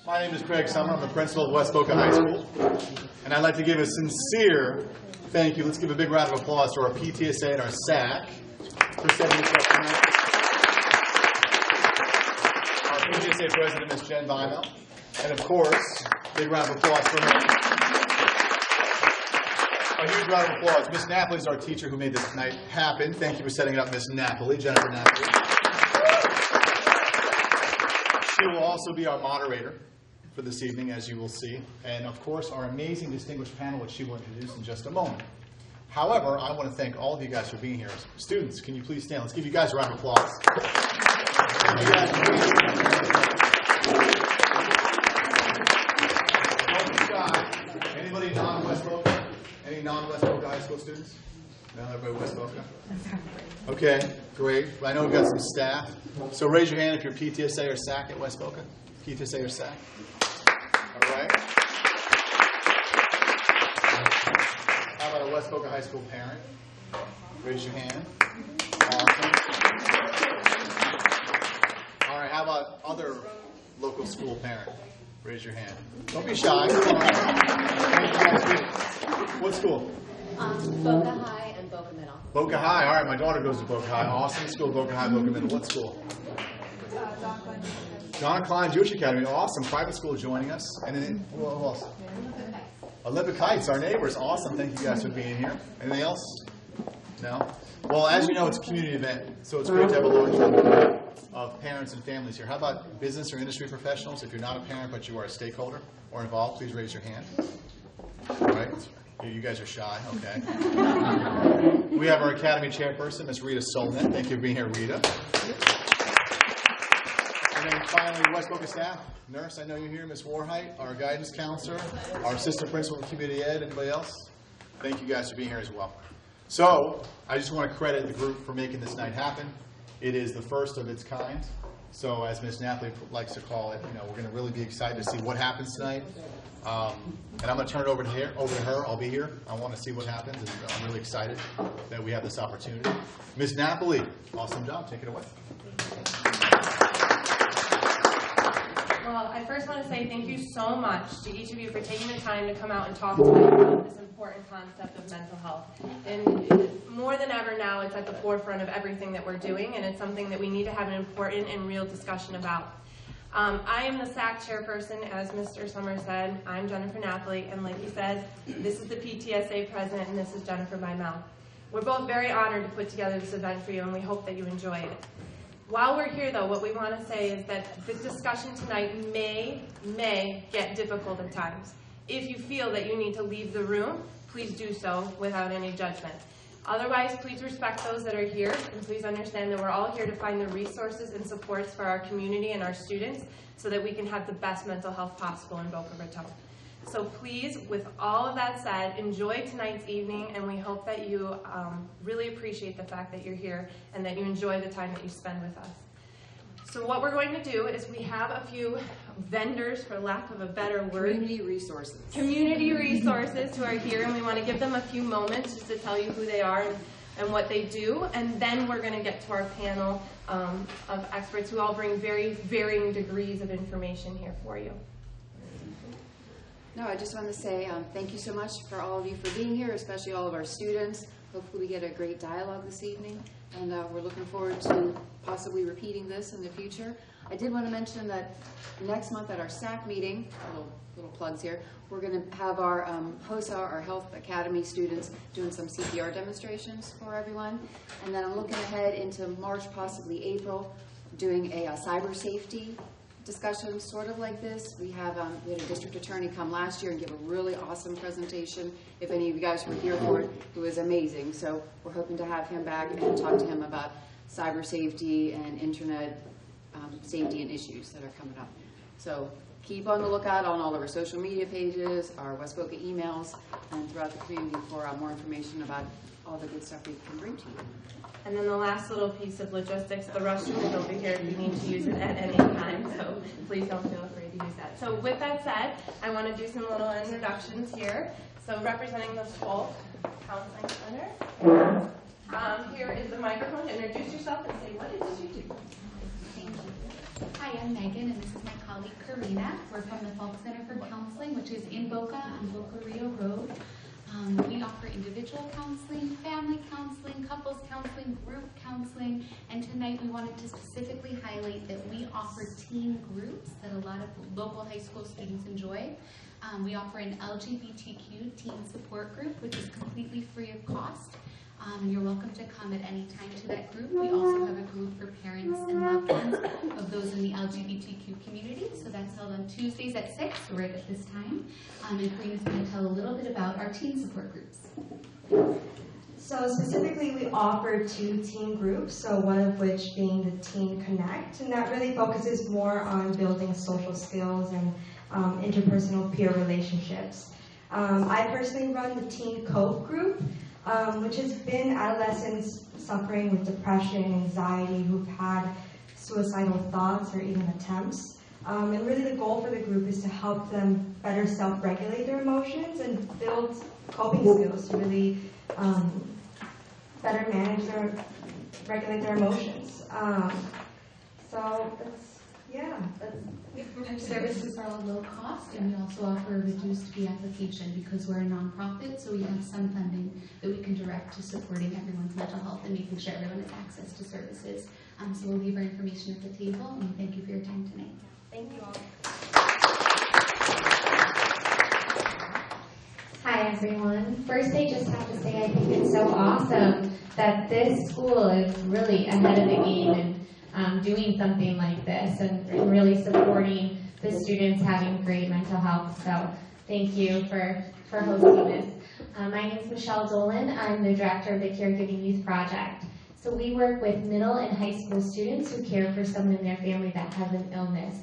My name is Craig Sommer. I'm the principal of West Boca High School. And I'd like to give a sincere thank you. Let's give a big round of applause to our PTSA and our SAC for setting this up tonight. Our PTSA president, Ms. Jen Vimel. And of course, big round of applause for her. A huge round of applause. Ms. Napoli is our teacher who made this night happen. Thank you for setting it up, Ms. Napoli, Jennifer Napoli. She will also be our moderator for this evening, as you will see. And of course, our amazing distinguished panel, which she will introduce in just a moment. However, I want to thank all of you guys for being here. Students, can you please stand? Let's give you guys a round of applause. Anybody non-West Boca? Any non-West Boca High School students? No, everybody West Boca? Okay, great. I know we've got some staff. So raise your hand if you're PTSA or SAC at West Boca. PTSA or SAC. All right. How about a West Boca High School parent? Raise your hand. Awesome. All right, how about other local school parent? Raise your hand. Don't be shy. Come on. What school? Boca High and Boca Middle. Boca High. All right, my daughter goes to Boca High. Awesome school, Boca High, Boca Middle. What school? John Klein Jewish Academy. Awesome. Private school joining us. And then, who else? Olympic Heights, our neighbors. Awesome. Thank you guys for being here. Anything else? No? Well, as you know, it's a community event, so it's great to have a large number of parents and families here. How about business or industry professionals? If you're not a parent but you are a stakeholder or involved, please raise your hand. All right. You guys are shy. Okay. We have our Academy chairperson, Ms. Rita Solnit. Thank you for being here, Rita. And then finally, West Boca staff. Nurse, I know you're here. Ms. Warhite, our guidance counselor, our assistant principal of community ed. Anybody else? Thank you guys for being here as well. So, I just want to credit the group for making this night happen. It is the first of its kind. So, as Ms. Napoli likes to call it, we're going to really be excited to see what happens tonight. And I'm going to turn it over to her. I'll be here. I want to see what happens, and I'm really excited that we have this opportunity. Ms. Napoli, awesome job. Take it away. Well, I first want to say thank you so much to each of you for taking the time to come out and talk to me about this important concept of mental health. And more than ever now, it's at the forefront of everything that we're doing, and it's something that we need to have an important and real discussion about. I am the SAC chairperson, as Mr. Sommer said. I'm Jennifer Napoli, and like he said, this is the PTSA president, and this is Jennifer Vimel. We're both very honored to put together this event for you, and we hope that you enjoy it. While we're here, though, what we want to say is that the discussion tonight may get difficult at times. If you feel that you need to leave the room, please do so without any judgment. Otherwise, please respect those that are here, and please understand that we're all here to find the resources and supports for our community and our students so that we can have the best mental health possible in Boca Raton. So please, with all of that said, enjoy tonight's evening, and we hope that you really appreciate the fact that you're here and that you enjoy the time that you spend with us. So what we're going to do is we have a few vendors, for lack of a better word. Community resources. Community resources who are here, and we want to give them a few moments just to tell you who they are and what they do, and then we're going to get to our panel of experts who all bring very varying degrees of information here for you. No, I just want to say thank you so much for all of you for being here, especially all of our students. Hopefully we get a great dialogue this evening, and we're looking forward to possibly repeating this in the future. I did want to mention that next month at our SAC meeting, little plugs here, we're going to have our HOSA, our Health Academy students, doing some CPR demonstrations for everyone. And then I'm looking ahead into March, possibly April, doing a cyber safety discussion sort of like this. We had a district attorney come last year and give a really awesome presentation. If any of you guys were here for it, it was amazing. So we're hoping to have him back and talk to him about cyber safety and internet safety and issues that are coming up. So keep on the lookout on all of our social media pages, our West Boca emails, and throughout the community for more information about all the good stuff we can bring to you. And then the last little piece of logistics, the restroom is over here if you need to use it at any time, so please don't feel afraid to use that. So with that said, I want to do some little introductions here. So representing the Swolf Counseling Center, here is the microphone. Introduce yourself and say, what did you do? Thank you. Hi, I'm Megan, and this is my colleague Karina. We're from the Falk Center for Counseling, which is in Boca on Boca Rio Road. We offer individual counseling, family counseling, couples counseling, group counseling, and tonight we wanted to specifically highlight that we offer teen groups that a lot of local high school students enjoy. We offer an LGBTQ teen support group, which is completely free of cost. You're welcome to come at any time to that group. We also have a group for parents and loved ones of those in the LGBTQ community. So that's held on Tuesdays at 6, so right at this time. And Karina's going to tell a little bit about our teen support groups. So specifically, we offer 2 teen groups, so one of which being the Teen Connect, and that really focuses more on building social skills and interpersonal peer relationships. I personally run the Teen Cope group, which has been adolescents suffering with depression, anxiety, who've had suicidal thoughts or even attempts. And really the goal for the group is to help them better self-regulate their emotions and build coping skills to really better manage regulate their emotions. So that's Our services are all low cost, and we also offer a reduced fee application because we're a nonprofit, so we have some funding that we can direct to supporting everyone's mental health and making sure everyone has access to services. So we'll leave our information at the table, and we thank you for your time tonight. Thank you all. Hi everyone. First, I just have to say I think it's so awesome that this school is really ahead of the game and doing something like this and really supporting the students having great mental health. So thank you for hosting this. My name is Michelle Dolan. I'm the director of the Caregiving Youth Project. So we work with middle and high school students who care for someone in their family that has an illness.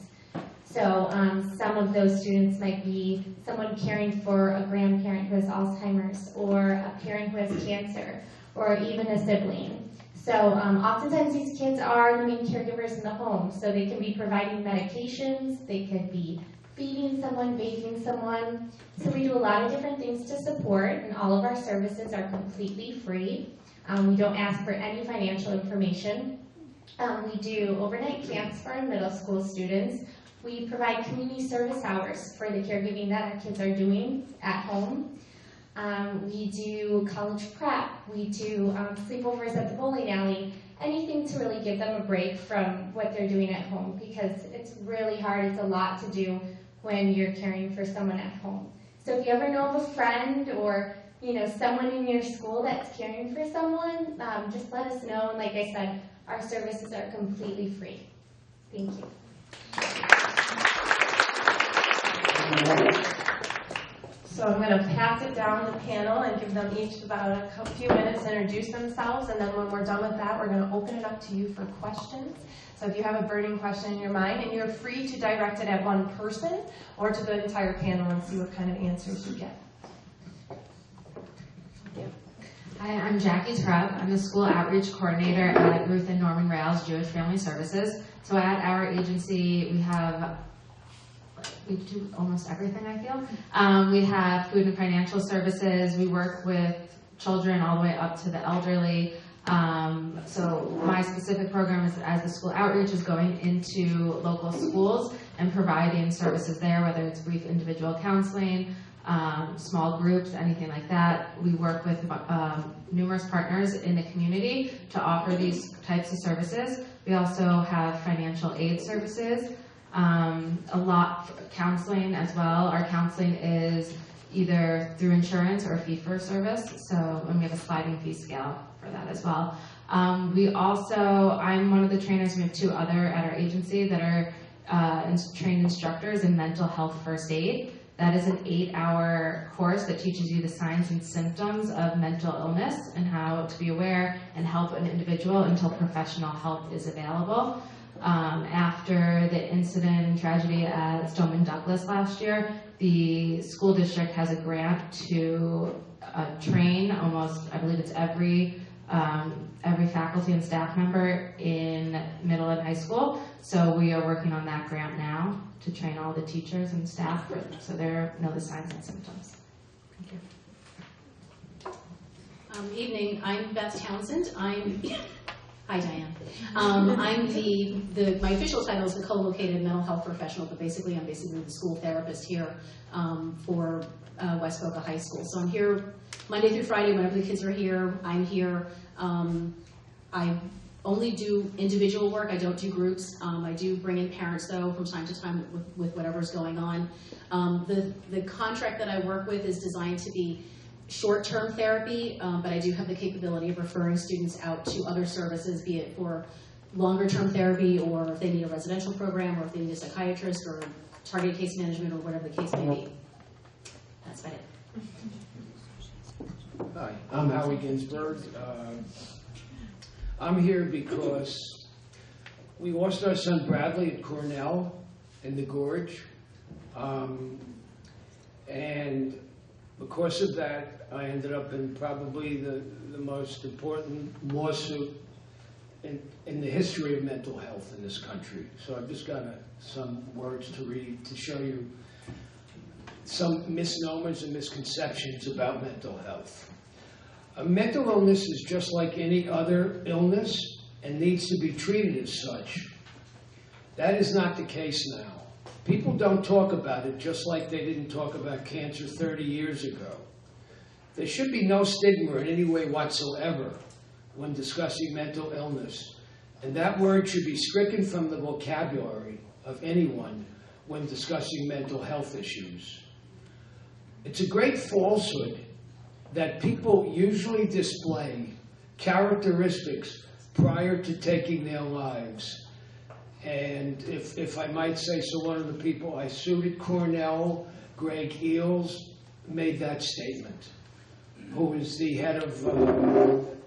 So some of those students might be someone caring for a grandparent who has Alzheimer's, or a parent who has cancer, or even a sibling. So oftentimes these kids are the main caregivers in the home. So they can be providing medications, they could be feeding someone, bathing someone. So we do a lot of different things to support, and all of our services are completely free. We don't ask for any financial information. We do overnight camps for our middle school students. We provide community service hours for the caregiving that our kids are doing at home. We do college prep. We do sleepovers at the bowling alley. Anything to really give them a break from what they're doing at home, because it's really hard. It's a lot to do when you're caring for someone at home. So if you ever know of a friend or someone in your school that's caring for someone, just let us know. And like I said, our services are completely free. Thank you. So I'm going to pass it down the panel and give them each about a few minutes to introduce themselves, and then when we're done with that, we're going to open it up to you for questions. So if you have a burning question in your mind, and you're free to direct it at one person or to the entire panel and see what kind of answers you get. Hi, I'm Jackie Trubb. I'm the school outreach coordinator at Ruth and Norman Rails Jewish Family Services. So at our agency, we do almost everything, I feel. We have food and financial services. We work with children all the way up to the elderly. So my specific program is, as the school outreach, is going into local schools and providing services there, whether it's brief individual counseling, small groups, anything like that. We work with numerous partners in the community to offer these types of services. We also have financial aid services, a lot for counseling as well. Our counseling is either through insurance or fee-for-service, and we have a sliding fee scale for that as well. I'm one of the trainers. We have 2 other at our agency that are trained instructors in mental health first aid. That is an 8-hour course that teaches you the signs and symptoms of mental illness and how to be aware and help an individual until professional help is available. After the incident and tragedy at Stoneman Douglas last year, the school district has a grant to train almost, I believe it's every faculty and staff member in middle and high school. So we are working on that grant now to train all the teachers and staff so they know the signs and symptoms. Thank you. Evening, I'm Beth Townsend. I'm Hi, Diane. I'm my official title is the co-located mental health professional, but basically I'm the school therapist here for West Boca High School. So I'm here Monday through Friday whenever the kids are here. I'm here. I only do individual work. I don't do groups. I do bring in parents, though, from time to time with whatever's going on. The contract that I work with is designed to be short-term therapy, but I do have the capability of referring students out to other services, be it for longer-term therapy, or if they need a residential program, or if they need a psychiatrist, or targeted case management, or whatever the case may be. That's about it. Hi, I'm Howie Ginsburg. I'm here because we lost our son Bradley at Cornell in the Gorge, and because of that, I ended up in probably the most important lawsuit in the history of mental health in this country. So I've just got some words to read to show you some misnomers and misconceptions about mental health. A mental illness is just like any other illness and needs to be treated as such. That is not the case now. People don't talk about it just like they didn't talk about cancer 30 years ago. There should be no stigma in any way whatsoever when discussing mental illness, and that word should be stricken from the vocabulary of anyone when discussing mental health issues. It's a great falsehood that people usually display characteristics prior to taking their lives. And if I might say so, one of the people I sued at Cornell, Greg Eels, made that statement, who is the head of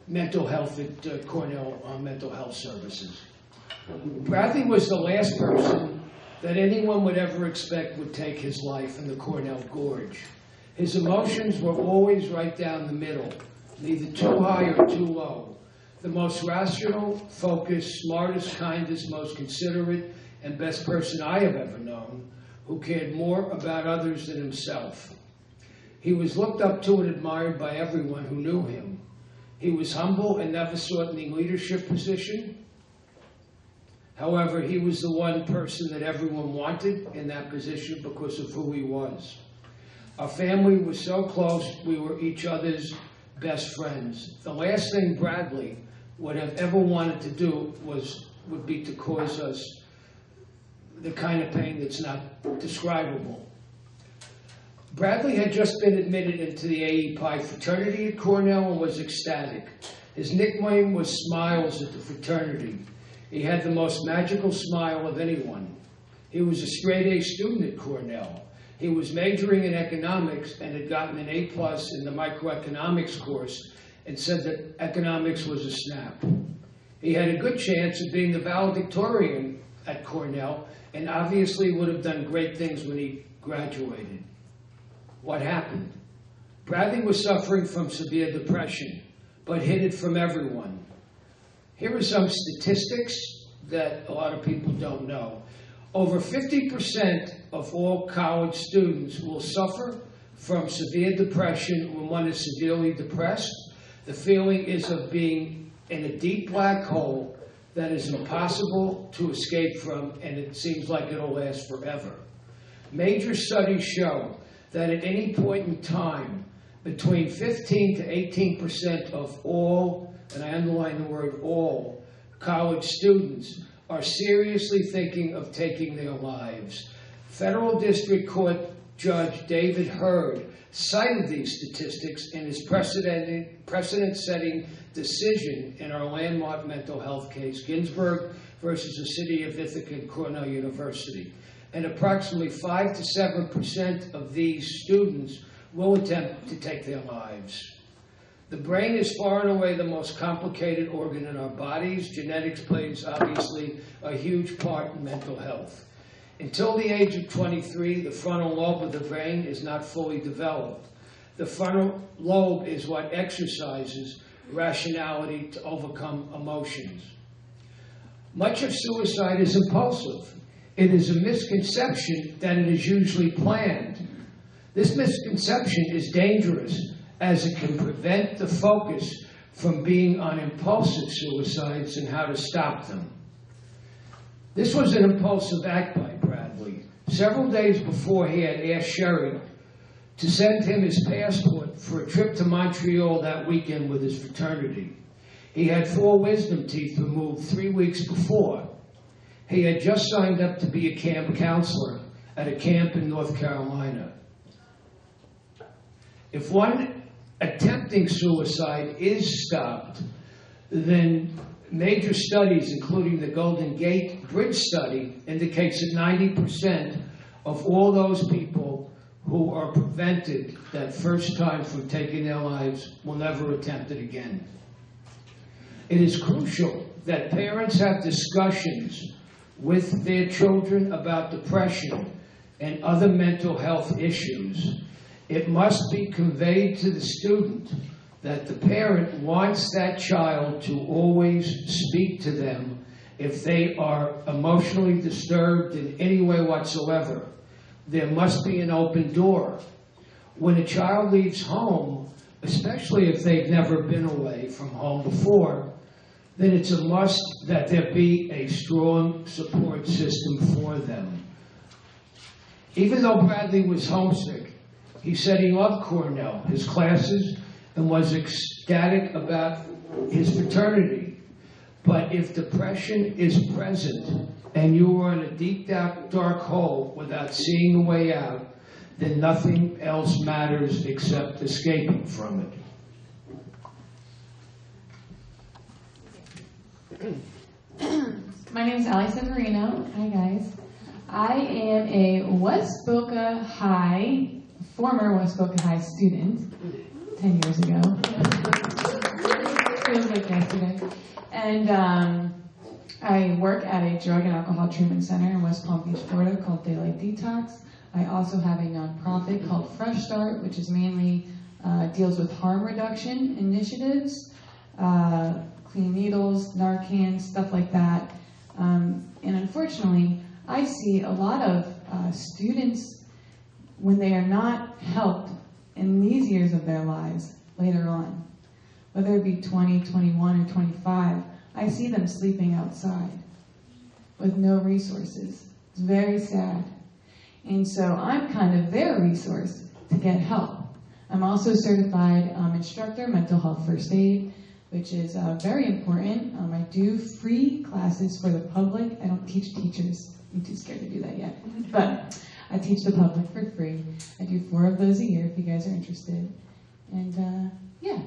mental health at Cornell Mental Health Services. Bradley was the last person that anyone would ever expect would take his life in the Cornell Gorge. His emotions were always right down the middle, neither too high or too low. The most rational, focused, smartest, kindest, most considerate, and best person I have ever known, who cared more about others than himself. He was looked up to and admired by everyone who knew him. He was humble and never sought any leadership position. However, he was the one person that everyone wanted in that position because of who he was. Our family was so close, we were each other's best friends. The last thing Bradley would have ever wanted to do would be to cause us the kind of pain that's not describable. Bradley had just been admitted into the AE Pi fraternity at Cornell and was ecstatic. His nickname was Smiles at the fraternity. He had the most magical smile of anyone. He was a straight A student at Cornell. He was majoring in economics and had gotten an A+ in the microeconomics course and said that economics was a snap. He had a good chance of being the valedictorian at Cornell and obviously would have done great things when he graduated. What happened? Bradley was suffering from severe depression, but hid it from everyone. Here are some statistics that a lot of people don't know. Over 50% of all college students will suffer from severe depression when one is severely depressed. The feeling is of being in a deep black hole that is impossible to escape from, and it seems like it'll last forever. Major studies show that at any point in time, between 15 to 18% of all, and I underline the word all, college students are seriously thinking of taking their lives. Federal District Court Judge David Hurd cited these statistics in his precedent-setting decision in our landmark mental health case, Ginsburg versus the City of Ithaca and Cornell University. And approximately 5 to 7% of these students will attempt to take their lives. The brain is far and away the most complicated organ in our bodies. Genetics plays, obviously, a huge part in mental health. Until the age of 23, the frontal lobe of the brain is not fully developed. The frontal lobe is what exercises rationality to overcome emotions. Much of suicide is impulsive. It is a misconception that it is usually planned. This misconception is dangerous, as it can prevent the focus from being on impulsive suicides and how to stop them. This was an impulsive act by Bradley. Several days before, he had asked Sherry to send him his passport for a trip to Montreal that weekend with his fraternity. He had 4 wisdom teeth removed 3 weeks before. He had just signed up to be a camp counselor at a camp in North Carolina. If one attempting suicide is stopped, then major studies, including the Golden Gate Bridge study, indicates that 90% of all those people who are prevented that first time from taking their lives will never attempt it again. It is crucial that parents have discussions with their children about depression and other mental health issues. It must be conveyed to the student that the parent wants that child to always speak to them if they are emotionally disturbed in any way whatsoever. There must be an open door. When a child leaves home, especially if they've never been away from home before, then it's a must that there be a strong support system for them. Even though Bradley was homesick, he said he loved Cornell, his classes, and was ecstatic about his fraternity. But if depression is present and you are in a deep, dark hole without seeing a way out, then nothing else matters except escaping from it. My name is Allie Severino. Hi, guys. I am a West Boca High, former West Boca High student, 10 years ago. Feels like yesterday. And I work at a drug and alcohol treatment center in West Palm Beach, Florida called Daylight Detox. I also have a nonprofit called Fresh Start, which is mainly deals with harm reduction initiatives, clean needles, Narcan, stuff like that. And unfortunately, I see a lot of students, when they are not helped in these years of their lives later on, whether it be 20, 21, or 25, I see them sleeping outside with no resources. It's very sad. And so I'm kind of their resource to get help. I'm also a certified instructor, mental health first aid, which is very important. I do free classes for the public. I don't teach teachers. I'm too scared to do that yet. But I teach the public for free. I do 4 of those a year if you guys are interested. And yeah,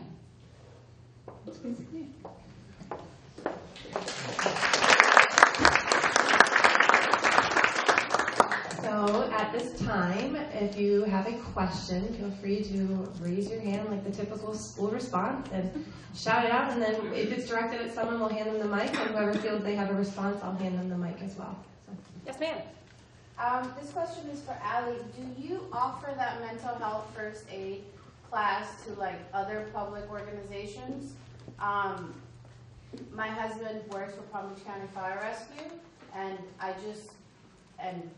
that's basically it. So at this time, if you have a question, feel free to raise your hand like the typical school response and shout it out. And then if it's directed at someone, we'll hand them the mic. And whoever feels they have a response, I'll hand them the mic as well. So, yes, ma'am. This question is for Allie. Do you offer that mental health first aid class to like other public organizations? My husband works for Palm Beach County Fire Rescue, and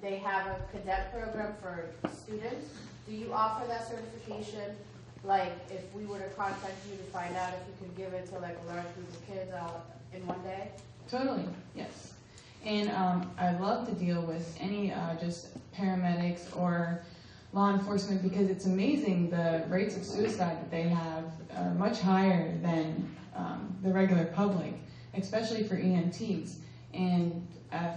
they have a cadet program for students. Do you offer that certification? Like, if we were to contact you to find out if you could give it to like a large group of kids all in one day? Totally, yes. And I love to deal with any just paramedics or law enforcement, because it's amazing the rates of suicide that they have are much higher than the regular public, especially for EMTs. And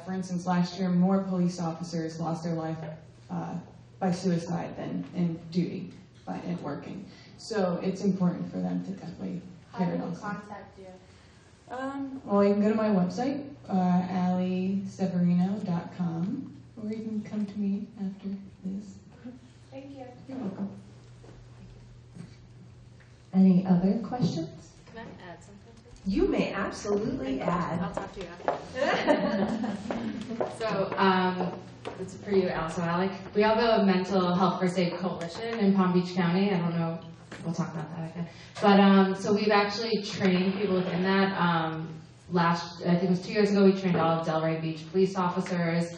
for instance, last year, more police officers lost their life by suicide than in duty and working. So it's important for them to definitely How hear do it we also. contact you? Well, you can go to my website, allieseverino.com, or you can come to me after this. Thank you. You're welcome. Any other questions? Can I add something? You may absolutely add. I'll talk to you after. So, It's for you, Alice O'Malley. We have a mental health first aid coalition in Palm Beach County. I don't know, we'll talk about that again. But so we've actually trained people within that. I think it was 2 years ago, we trained all of Delray Beach police officers.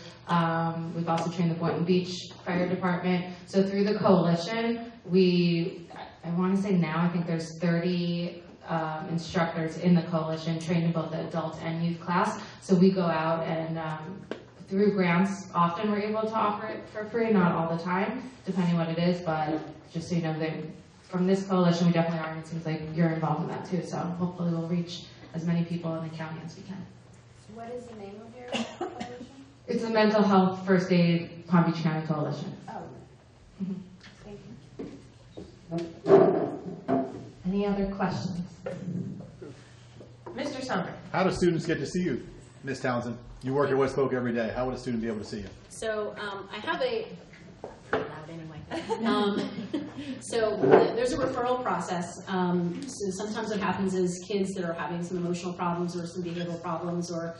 We've also trained the Boynton Beach Fire Department. So through the coalition, I want to say now, I think there's 30 instructors in the coalition trained in both the adult and youth class. So we go out and through grants, often we're able to offer it for free, not all the time, depending what it is, but just so you know, from this coalition, we definitely are, and it seems like you're involved in that too, so hopefully we'll reach as many people in the county as we can. What is the name of your coalition? It's a Mental Health First Aid Palm Beach County Coalition. Oh, thank you. Any other questions? Mr. Sommer. How do students get to see you, Ms. Townsend? You work at West Polk every day. How would a student be able to see you? So I have a, pretty loud anyway. So there's a referral process. So sometimes what happens is kids that are having some emotional problems or some behavioral problems or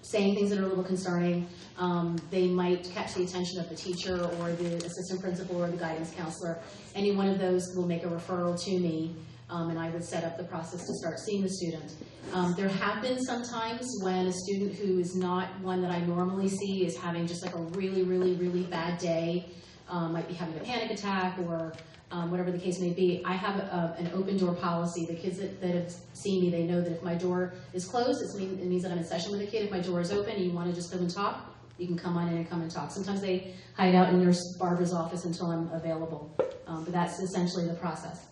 saying things that are a little concerning, they might catch the attention of the teacher or the assistant principal or the guidance counselor. Any one of those will make a referral to me, and I would set up the process to start seeing the student. There have been some times when a student who is not one that I normally see is having just like a really, really, really bad day, might be having a panic attack or whatever the case may be. I have an open door policy. The kids that have seen me, they know that if my door is closed, it means that I'm in session with a kid. If my door is open and you want to just come and talk, you can come on in and come and talk. Sometimes they hide out in Nurse Barbara's office until I'm available. But that's essentially the process.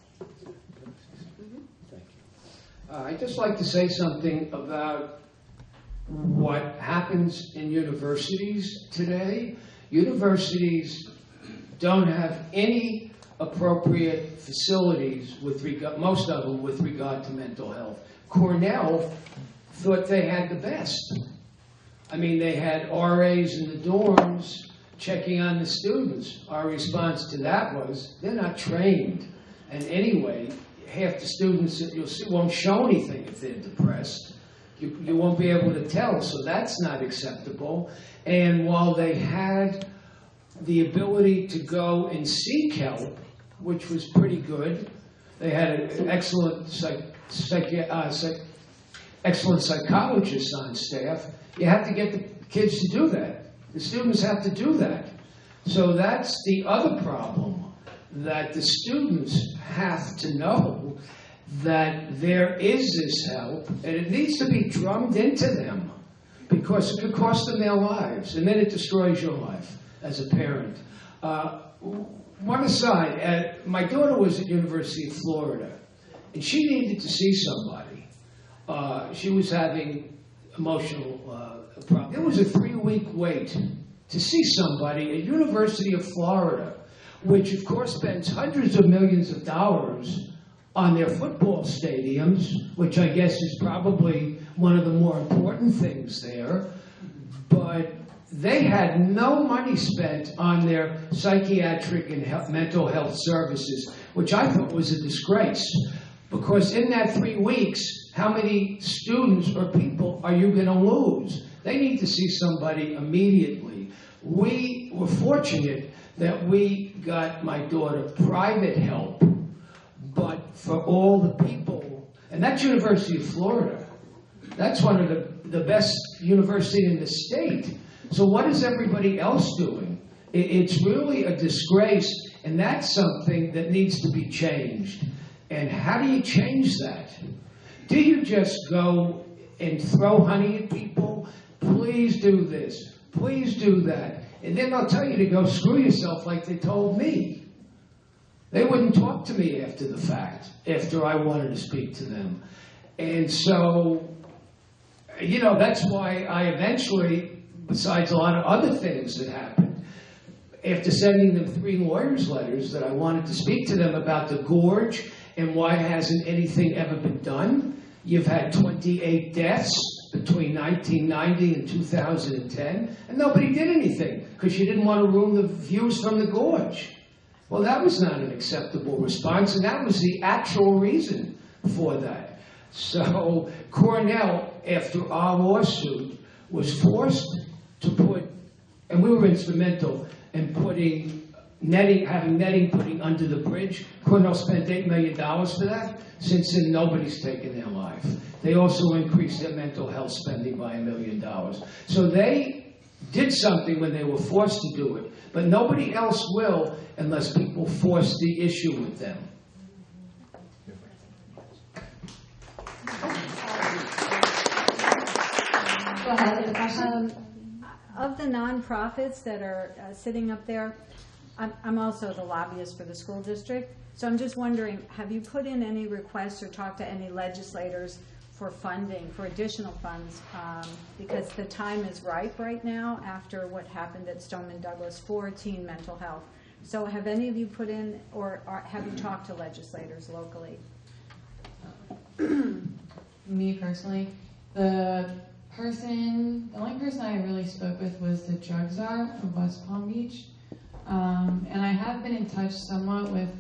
I'd just like to say something about what happens in universities today. Universities don't have any appropriate facilities with regard, most of them with regard to mental health. Cornell thought they had the best. I mean, they had RAs in the dorms checking on the students. Our response to that was, they're not trained. And anyway, half the students that you'll see won't show anything if they're depressed. You won't be able to tell, so that's not acceptable. And while they had the ability to go and seek help, which was pretty good, they had an excellent excellent psychologists on staff. You have to get the kids to do that. The students have to do that. So that's the other problem, that the students have to know that there is this help, and it needs to be drummed into them, because it could cost them their lives, and then it destroys your life as a parent. One aside, my daughter was at University of Florida, and she needed to see somebody. She was having emotional problems. There was a 3-week wait to see somebody at University of Florida, which of course spends hundreds of millions of dollars on their football stadiums, which I guess is probably one of the more important things there. But they had no money spent on their psychiatric and mental health services, which I thought was a disgrace. Because in that 3 weeks, how many students or people are you going to lose? They need to see somebody immediately. We were fortunate that we got my daughter private help, but for all the people, and that's University of Florida. That's one of the best universities in the state. So what is everybody else doing? It's really a disgrace, and that's something that needs to be changed. And how do you change that? Do you just go and throw honey at people? Please do this. Please do that. And then they'll tell you to go screw yourself like they told me. They wouldn't talk to me after the fact, after I wanted to speak to them. And so, you know, that's why I eventually, besides a lot of other things that happened, after sending them 3 lawyers' letters that I wanted to speak to them about the gorge and why hasn't anything ever been done. You've had 28 deaths between 1990 and 2010, and nobody did anything because you didn't want to ruin the views from the gorge. Well, that was not an acceptable response, and that was the actual reason for that. So Cornell, after our lawsuit, was forced to put, and we were instrumental in putting having netting putting under the bridge. Cornell spent $8 million for that. Since then, nobody's taken their life. They also increased their mental health spending by $1 million. So they did something when they were forced to do it, but nobody else will unless people force the issue with them. Go ahead with the question. Of the nonprofits that are sitting up there, I'm also the lobbyist for the school district. So I'm just wondering, have you put in any requests or talked to any legislators for funding, for additional funds? Because the time is ripe right now after what happened at Stoneman Douglas for teen mental health. So have any of you put in, or have you talked to legislators locally? Me personally, the only person I really spoke with was the drug czar of West Palm Beach. And I have been in touch somewhat with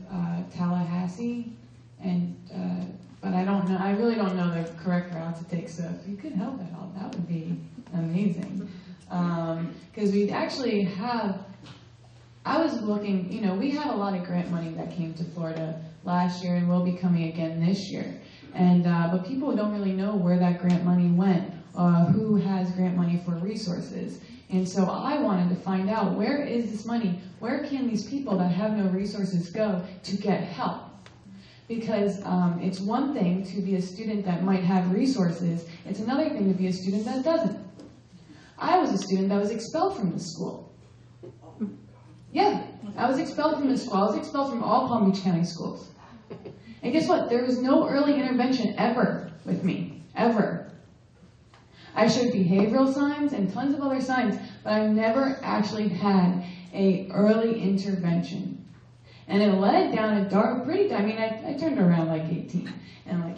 Tallahassee, but I really don't know the correct route to take, so if you could help at all, that would be amazing. Because we actually have, I was looking, we had a lot of grant money that came to Florida last year and will be coming again this year. And but people don't really know where that grant money went, who has grant money for resources. And so I wanted to find out, where is this money? Where can these people that have no resources go to get help? Because it's one thing to be a student that might have resources. It's another thing to be a student that doesn't. I was a student that was expelled from the school. Yeah, I was expelled from the school. I was expelled from all Palm Beach County schools. And guess what? There was no early intervention ever with me, ever. I showed behavioral signs and tons of other signs, but I never actually had an early intervention. And it led down a pretty, I turned around like 18. And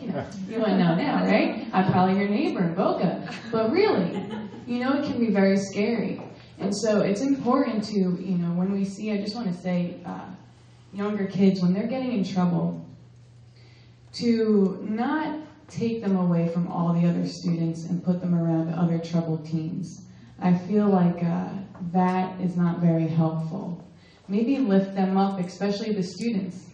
you wouldn't know now, right? I'm probably your neighbor in Boca. But really, it can be very scary. And so it's important to, when we see, I just want to say, younger kids, when they're getting in trouble, to not take them away from all the other students and put them around other troubled teens. I feel like that is not very helpful. Maybe lift them up, especially the students.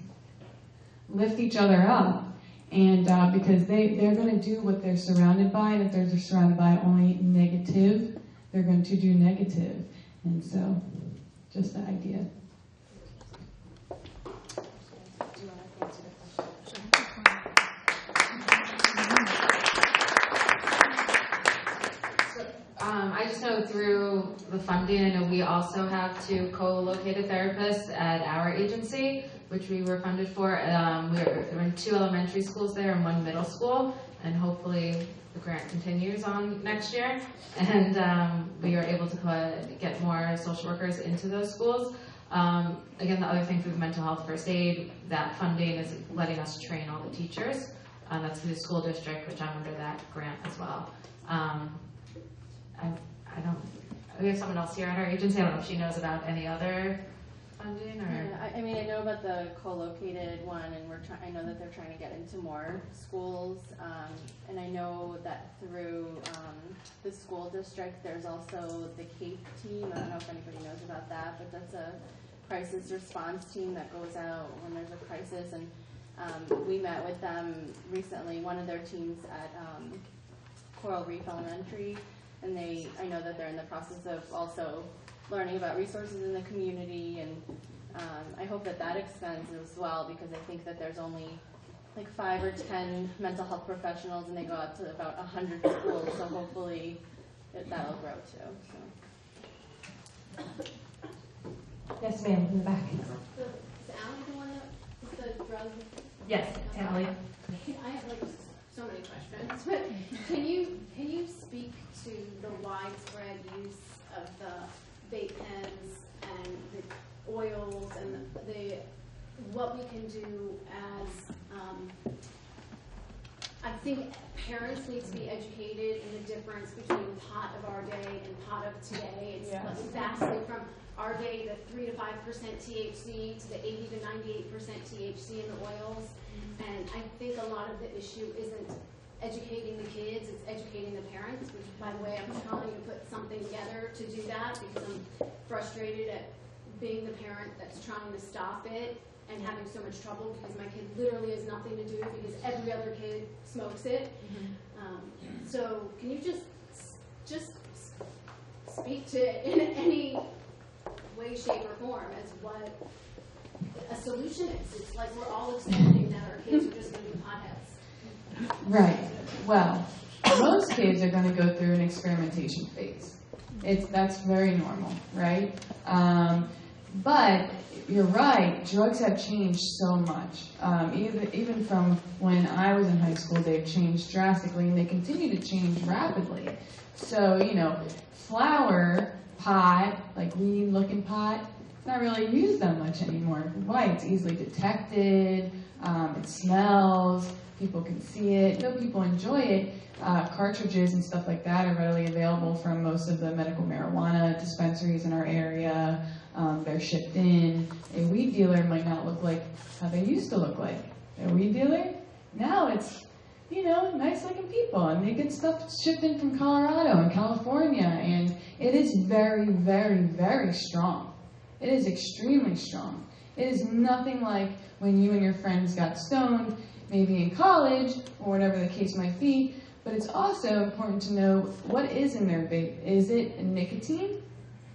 Lift each other up, and because they're going to do what they're surrounded by, and if they're surrounded by only negative, they're going to do negative. And so, just the idea. I just know through the funding, I know we also have 2 co-located therapists at our agency, which we were funded for. We're in 2 elementary schools there and 1 middle school, and hopefully the grant continues on next year. And we are able to get more social workers into those schools. Again, the other thing through the mental health first aid, that funding is letting us train all the teachers. That's through the school district, which I'm under that grant as well. We have someone else here at our agency. I don't know if she knows about any other funding or. Yeah, I know about the co-located one, and I know that they're trying to get into more schools, and I know that through the school district, there's also the CAPE team. I don't know if anybody knows about that, but that's a crisis response team that goes out when there's a crisis, and we met with them recently. One of their teams at Coral Reef Elementary. And I know that they're in the process of also learning about resources in the community, and I hope that expands as well, because I think that there's only like 5 or 10 mental health professionals, and they go out to about 100 schools, so hopefully that'll grow too. So. Yes, ma'am, in the back. Is Allie the one that is the drug? Yes, Allie. I have so many questions, but can you speak to the widespread use of the vape pens and the oils and what we can do as I think parents need to be educated in the difference between pot of our day and pot of today. It's vastly from our day, the 3 to 5% THC to the 80 to 98% THC in the oils. And I think a lot of the issue isn't educating the kids, it's educating the parents, which, by the way, I'm trying to put something together to do that, because I'm frustrated at being the parent that's trying to stop it and having so much trouble because my kid literally has nothing to do because every other kid smokes it. So can you just speak to it in any way, shape, or form as what a solution is? It's like we're all accepting that our kids are just going to be potheads. Right. Well, most kids are going to go through an experimentation phase. That's very normal, right? But you're right, drugs have changed so much. Even from when I was in high school, they've changed drastically, and they continue to change rapidly. So, you know, flower, pot, like weed-looking pot, it's not really used that much anymore. Why? It's easily detected, it smells, people can see it, though people enjoy it. Cartridges and stuff like that are readily available from most of the medical marijuana dispensaries in our area. They're shipped in. A weed dealer might not look like how they used to look like. A weed dealer? Now it's, you know, nice looking people, and they get stuff shipped in from Colorado and California, and it is very, very, very strong. It is extremely strong. It is nothing like when you and your friends got stoned, maybe in college, or whatever the case might be, but it's also important to know what is in their vape. Is it nicotine,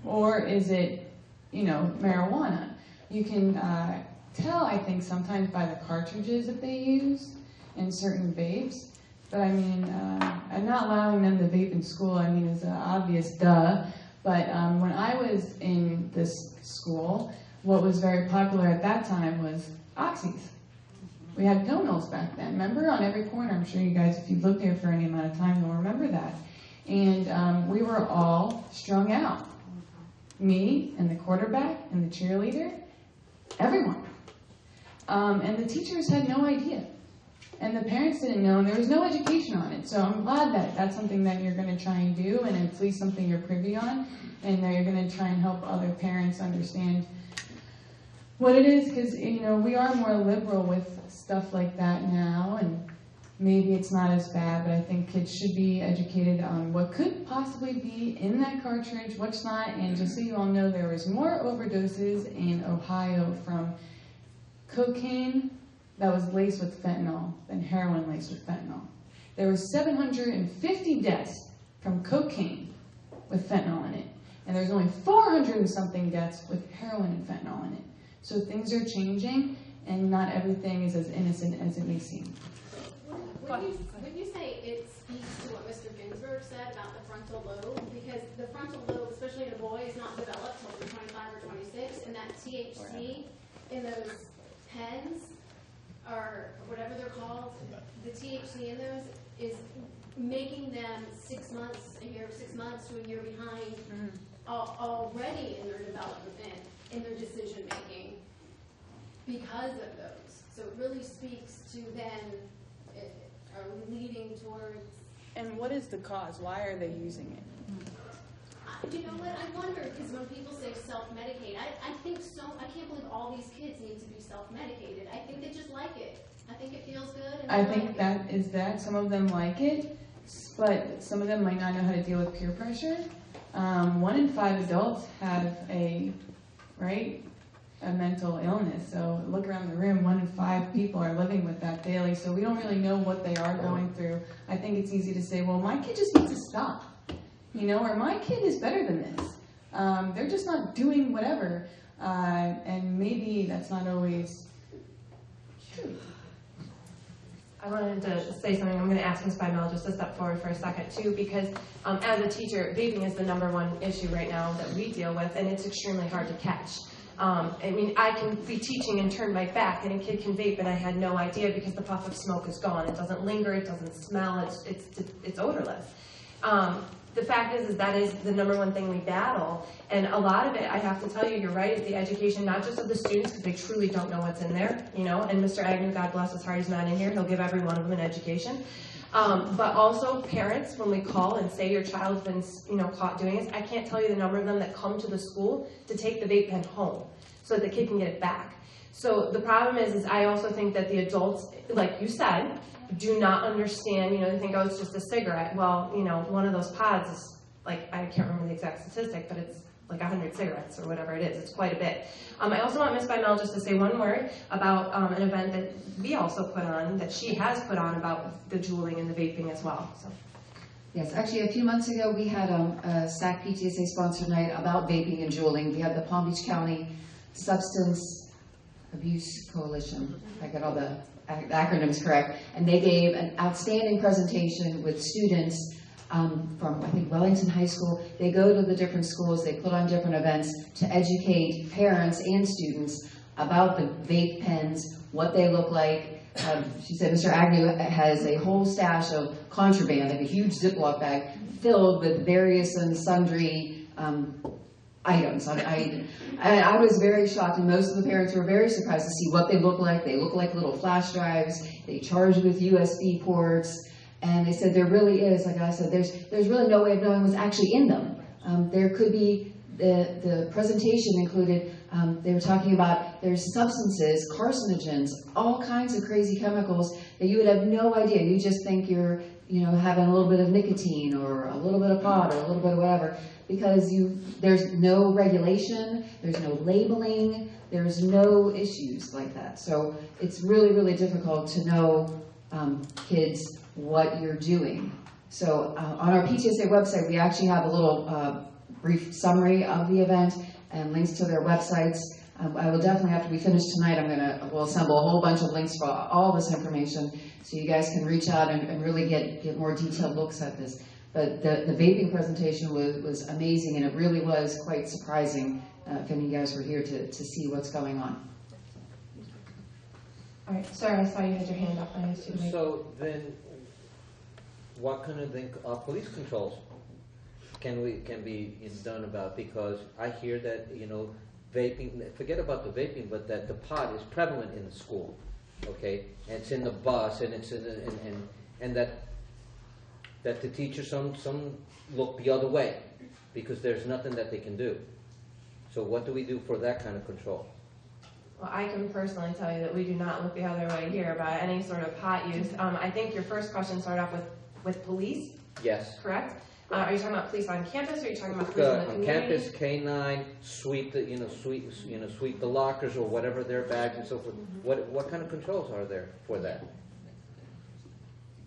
or is it, you know, marijuana? You can tell, I think, sometimes by the cartridges that they use in certain vapes. But I mean, I'm not allowing them to vape in school, I mean, it's an obvious duh. But when I was in this school, what was very popular at that time was oxys. We had pill mills back then. Remember, on every corner, I'm sure you guys, if you've lived here for any amount of time, you'll remember that. And we were all strung out. Me and the quarterback and the cheerleader, everyone. And the teachers had no idea. And the parents didn't know, and there was no education on it. So I'm glad that that's something that you're going to try and do, and at least something you're privy on, and that you're going to try and help other parents understand what it is, because, you know, we are more liberal with stuff like that now, and maybe it's not as bad, but I think kids should be educated on what could possibly be in that cartridge, what's not. And just so you all know, there was more overdoses in Ohio from cocaine that was laced with fentanyl than heroin laced with fentanyl. There were 750 deaths from cocaine with fentanyl in it, and there's only 400 and something deaths with heroin and fentanyl in it. So things are changing, and not everything is as innocent as it may seem. When you say it speaks to what Mr. Ginsburg said about the frontal lobe, because the frontal lobe, especially in a boy, is not developed until they're 25 or 26, and that THC in those pens, or whatever they're called, the THC in those is making them 6 months to a year behind already in their development, in their decision making, because of those. So it really speaks to then, are we leading towards... And what is the cause? Why are they using it? You know what, I wonder, because when people say self-medicate, I think so, I can't believe all these kids need to be self-medicated. I think they just like it. I think it feels good. And I think that is that. Some of them like it, but some of them might not know how to deal with peer pressure. 1 in 5 adults have a mental illness. So look around the room, 1 in 5 people are living with that daily. So we don't really know what they are going through. I think it's easy to say, well, my kid just needs to stop. You know, or my kid is better than this. They're just not doing whatever. And maybe that's not always true. I wanted to say something. I'm going to ask Ms. Bimel just to step forward for a second, too, because as a teacher, vaping is the #1 issue right now that we deal with, and it's extremely hard to catch. I mean, I can be teaching and turn my back, and a kid can vape, and I had no idea because the puff of smoke is gone. It doesn't linger. It doesn't smell. It's odorless. The fact is that is the #1 thing we battle, and a lot of it, I have to tell you, you're right, is the education, not just of the students, because they truly don't know what's in there, you know, and Mr. Agnew, God bless his heart, he's not in here, he'll give every one of them an education, but also parents, when we call and say your child's been, you know, caught doing this, I can't tell you the number of them that come to the school to take the vape pen home, so that the kid can get it back. So the problem is I also think that the adults, like you said, do not understand, you know, they think, oh, it's just a cigarette. Well, you know, one of those pods is, like, I can't remember the exact statistic, but it's like 100 cigarettes or whatever it is. It's quite a bit. I also want Ms. Bimel just to say one word about an event that we also put on, that she has put on about the juuling and the vaping as well. So. Yes, actually a few months ago we had a SAC PTSA sponsored night about vaping and juuling. We had the Palm Beach County Substance Abuse Coalition. I got all the acronyms correct, and they gave an outstanding presentation with students from, I think, Wellington High School. They go to the different schools, they put on different events to educate parents and students about the vape pens, what they look like. She said Mr. Agnew has a whole stash of contraband, like a huge Ziploc bag, filled with various and sundry items. I was very shocked, and most of the parents were very surprised to see what they look like. They look like little flash drives. They charge with USB ports. And they said there really is, like I said, there's really no way of knowing what's actually in them. There could be, the presentation included, they were talking about there's substances, carcinogens, all kinds of crazy chemicals that you would have no idea. You just think you're, having a little bit of nicotine or a little bit of pot or a little bit of whatever, because there's no regulation, there's no labeling, there's no issues like that. So it's really, really difficult to know kids what you're doing. So on our PTSA website, we actually have a little brief summary of the event and links to their websites. I will definitely, after we finish tonight, we'll assemble a whole bunch of links for all this information so you guys can reach out and really get more detailed looks at this. But the vaping presentation was amazing, and it really was quite surprising if any of you guys were here to see what's going on. All right, sir, I saw you had your hand up. I asked you to make... So then, what kind of police controls can be done about? Because I hear that vaping. Forget about the vaping, but that the pot is prevalent in the school. Okay, and it's in the bus, and it's and that the teachers some look the other way because there's nothing that they can do. So what do we do for that kind of control? Well, I can personally tell you that we do not look the other way here about any sort of pot use. I think your first question started off with police. Yes. Correct? Are you talking about police on campus, or are you talking about police in the community? On campus, K-9, sweep the lockers or whatever their bags and so forth. What kind of controls are there for that?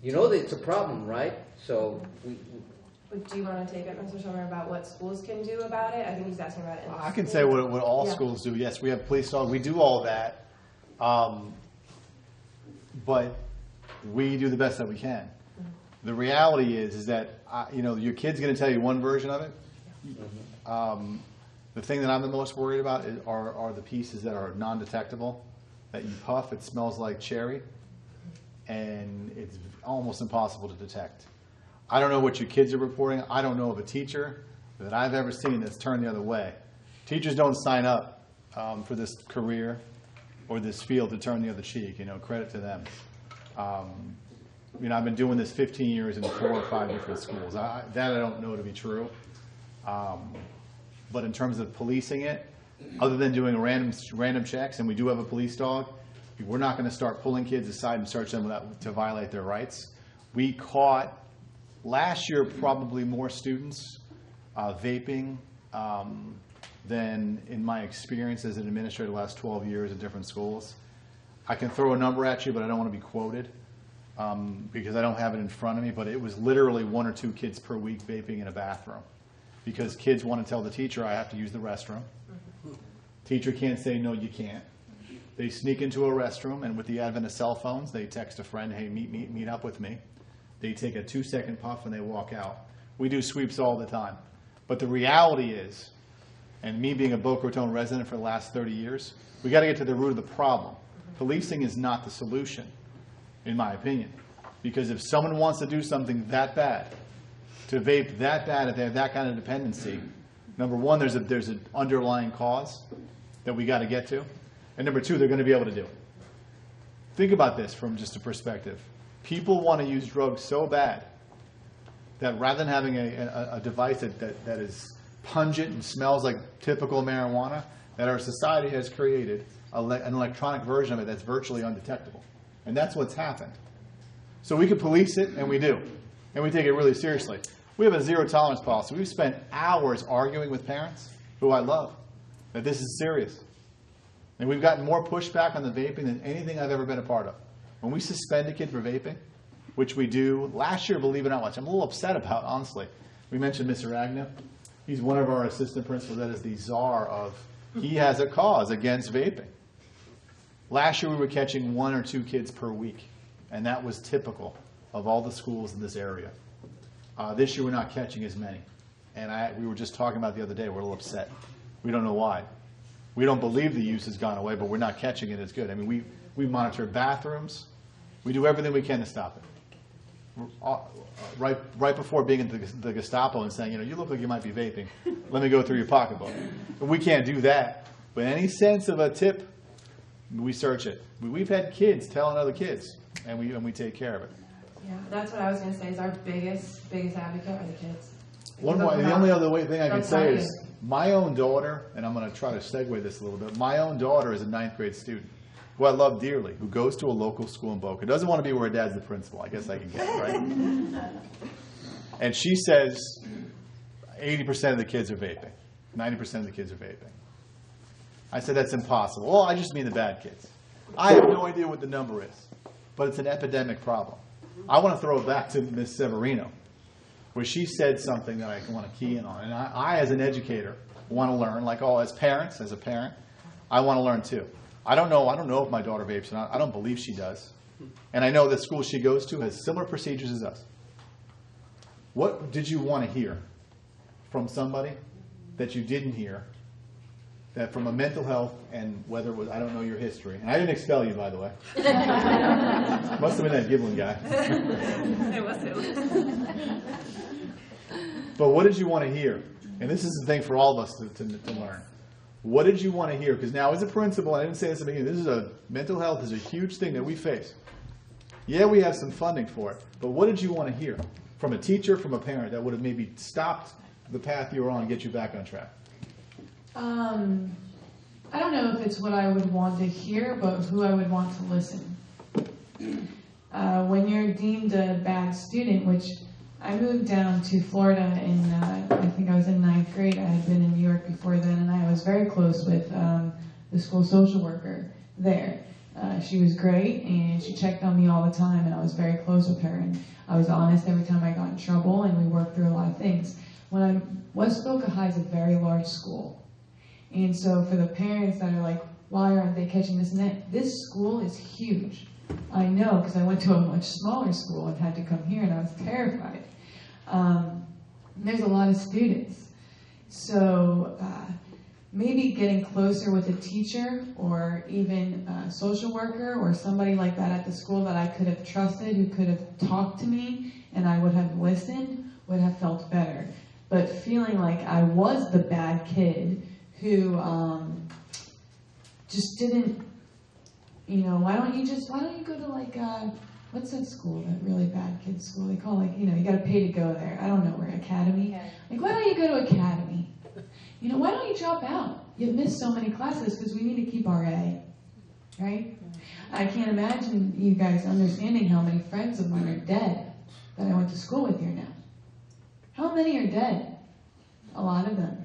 You know that it's a problem, right? So do you want to take it, Mr. Sommer, about what schools can do about it? I think he's asking about it. I can say what all schools do. Yes, we have police dogs. We do all that, but we do the best that we can. The reality is that your kid's going to tell you one version of it. The thing that I'm the most worried about are the pieces that are non-detectable, that you puff, it smells like cherry, and it's almost impossible to detect. I don't know what your kids are reporting. I don't know of a teacher that I've ever seen that's turned the other way. Teachers don't sign up for this career or this field to turn the other cheek. Credit to them. I've been doing this 15 years in 4 or 5 different schools. I don't know to be true. But in terms of policing it, other than doing random checks, and we do have a police dog, we're not going to start pulling kids aside and search them to violate their rights. We caught, last year, probably more students vaping than in my experience as an administrator the last 12 years at different schools. I can throw a number at you, but I don't want to be quoted. Because I don't have it in front of me, but it was literally 1 or 2 kids per week vaping in a bathroom. Because kids want to tell the teacher, I have to use the restroom. Teacher can't say, no, you can't. They sneak into a restroom, and with the advent of cell phones, they text a friend, hey, meet up with me. They take a 2-second puff and they walk out. We do sweeps all the time. But the reality is, and me being a Boca Raton resident for the last 30 years, we got to get to the root of the problem. Policing is not the solution, in my opinion. Because if someone wants to do something that bad, to vape that bad, if they have that kind of dependency, number one, there's an underlying cause that we got to get to. And number two, they're going to be able to do it. Think about this from just a perspective. People want to use drugs so bad that rather than having a device that is pungent and smells like typical marijuana, that our society has created an electronic version of it that's virtually undetectable. And that's what's happened. So we can police it, and we do. And we take it really seriously. We have a zero tolerance policy. We've spent hours arguing with parents, who I love, that this is serious. And we've gotten more pushback on the vaping than anything I've ever been a part of. When we suspend a kid for vaping, which we do last year, believe it or not, which I'm a little upset about, honestly. We mentioned Mr. Agnew. He's one of our assistant principals that is the czar of, he has a cause against vaping. Last year we were catching 1 or 2 kids per week, and that was typical of all the schools in this area. This year we're not catching as many. And we were just talking about the other day, we're a little upset. We don't know why. We don't believe the use has gone away, but we're not catching it as good. I mean, we monitor bathrooms. We do everything we can to stop it. Right before being in the Gestapo and saying, you look like you might be vaping. Let me go through your pocketbook. But we can't do that. But any sense of a tip, we search it. We've had kids telling other kids, and we take care of it. Yeah, that's what I was going to say is our biggest advocate are the kids. The only other thing I can say is my own daughter, and I'm going to try to segue this a little bit, my own daughter is a 9th grade student who I love dearly, who goes to a local school in Boca. Doesn't want to be where her dad's the principal. I guess I can get it, right? And she says 80% of the kids are vaping. 90% of the kids are vaping. I said, that's impossible. Well, I just mean the bad kids. I have no idea what the number is, but it's an epidemic problem. I want to throw it back to Ms. Severino, where she said something that I want to key in on. And I as an educator, want to learn, like as a parent, I want to learn too. I don't know if my daughter vapes or not. I don't believe she does. And I know the school she goes to has similar procedures as us. What did you want to hear from somebody that you didn't hear, that from a mental health and whether it was, I don't know your history. And I didn't expel you, by the way. Must have been that Giblin guy. It was. But what did you want to hear? And this is the thing for all of us to learn. What did you want to hear? Because now as a principal, I didn't say this at the beginning, mental health is a huge thing that we face. Yeah, we have some funding for it, but what did you want to hear from a teacher, from a parent that would have maybe stopped the path you were on and get you back on track? I don't know if it's what I would want to hear, but who I would want to listen. When you're deemed a bad student, which I moved down to Florida in, I think I was in 9th grade. I had been in New York before then, and I was very close with the school social worker there. She was great, and she checked on me all the time, and I was very close with her. And I was honest every time I got in trouble, and we worked through a lot of things. West Boca High is a very large school. And so for the parents that are like, why aren't they catching this and that? This school is huge. I know, because I went to a much smaller school and had to come here, and I was terrified. There's a lot of students. So maybe getting closer with a teacher or even a social worker or somebody like that at the school that I could have trusted, who could have talked to me and I would have listened, would have felt better. But feeling like I was the bad kid who just didn't, why don't you go to like, what's that school, that really bad kid school? They call you got to pay to go there. I don't know where, Academy? Like, why don't you go to Academy? Why don't you drop out? You've missed so many classes because we need to keep our A, right? I can't imagine you guys understanding how many friends of mine are dead that I went to school with here now. How many are dead? A lot of them.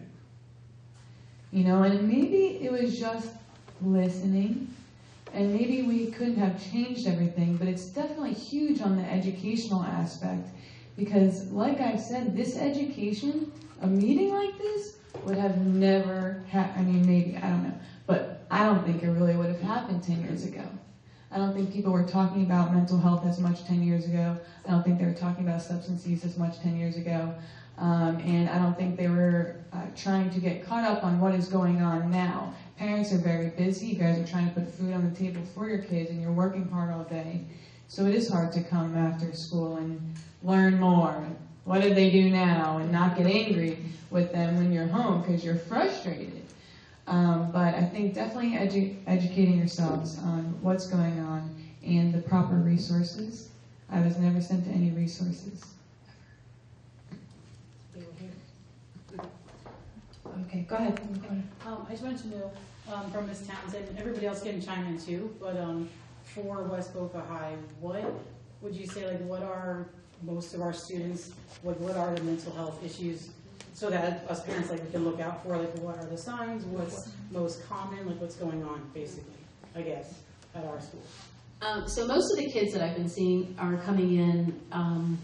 And maybe it was just listening, and maybe we couldn't have changed everything, but it's definitely huge on the educational aspect, because like I've said, this education, a meeting like this, would have never maybe, I don't know, but I don't think it really would have happened 10 years ago. I don't think people were talking about mental health as much 10 years ago. I don't think they were talking about substance use as much 10 years ago. And I don't think they were trying to get caught up on what is going on now. Parents are very busy. You guys are trying to put food on the table for your kids, and you're working hard all day. So it is hard to come after school and learn more. What did they do now? And not get angry with them when you're home because you're frustrated. But I think definitely educating yourselves on what's going on and the proper resources. I was never sent to any resources. Okay, go ahead. I just wanted to know from Ms. Townsend, everybody else can chime in too, but for West Boca High, what would you say, what are most of our students, what are the mental health issues, so that us parents we can look out for, what are the signs, what's most common, what's going on basically, I guess, at our school? So most of the kids that I've been seeing are coming in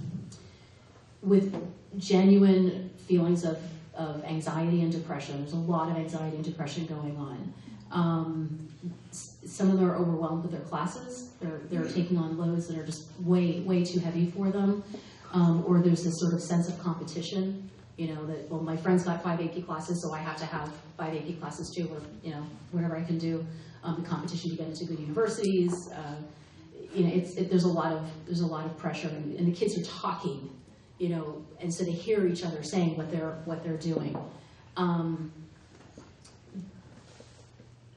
with genuine feelings of anxiety and depression. There's a lot of anxiety and depression going on. Some of them are overwhelmed with their classes. They're taking on loads that are just way too heavy for them. or there's this sort of sense of competition, that, well, my friend's got 5 AP classes, so I have to have 5 AP classes too, or, whatever I can do. The competition to get into good universities, there's a lot of pressure, and the kids are talking, and so they hear each other saying what they're doing.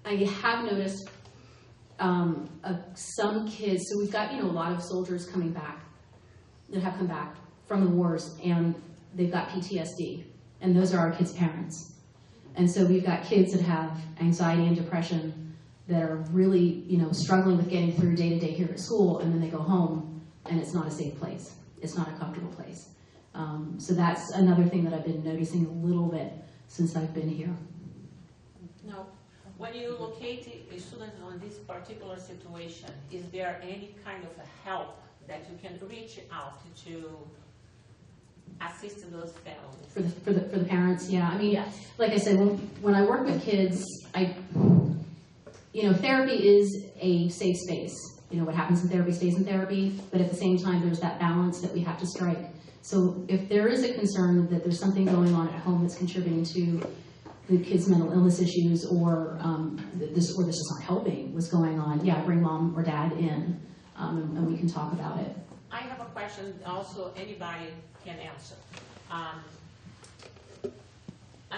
I have noticed some kids, so we've got, a lot of soldiers coming back, that have come back from the wars, and they've got PTSD, and those are our kids' parents. And so we've got kids that have anxiety and depression that are really, struggling with getting through day-to-day here at school, and then they go home, and it's not a safe place. It's not a comfortable place. So that's another thing that I've been noticing a little bit since I've been here. Now, when you locate a student on this particular situation, is there any kind of a help that you can reach out to assist those families? For the parents, yeah. I mean, yes. Like I said, when I work with kids, therapy is a safe space. What happens in therapy stays in therapy, but at the same time, there's that balance that we have to strike. So if there is a concern that there's something going on at home that's contributing to the kids' mental illness issues, or this is not helping, what's going on, yeah, bring mom or dad in, and we can talk about it. I have a question also anybody can answer. I'm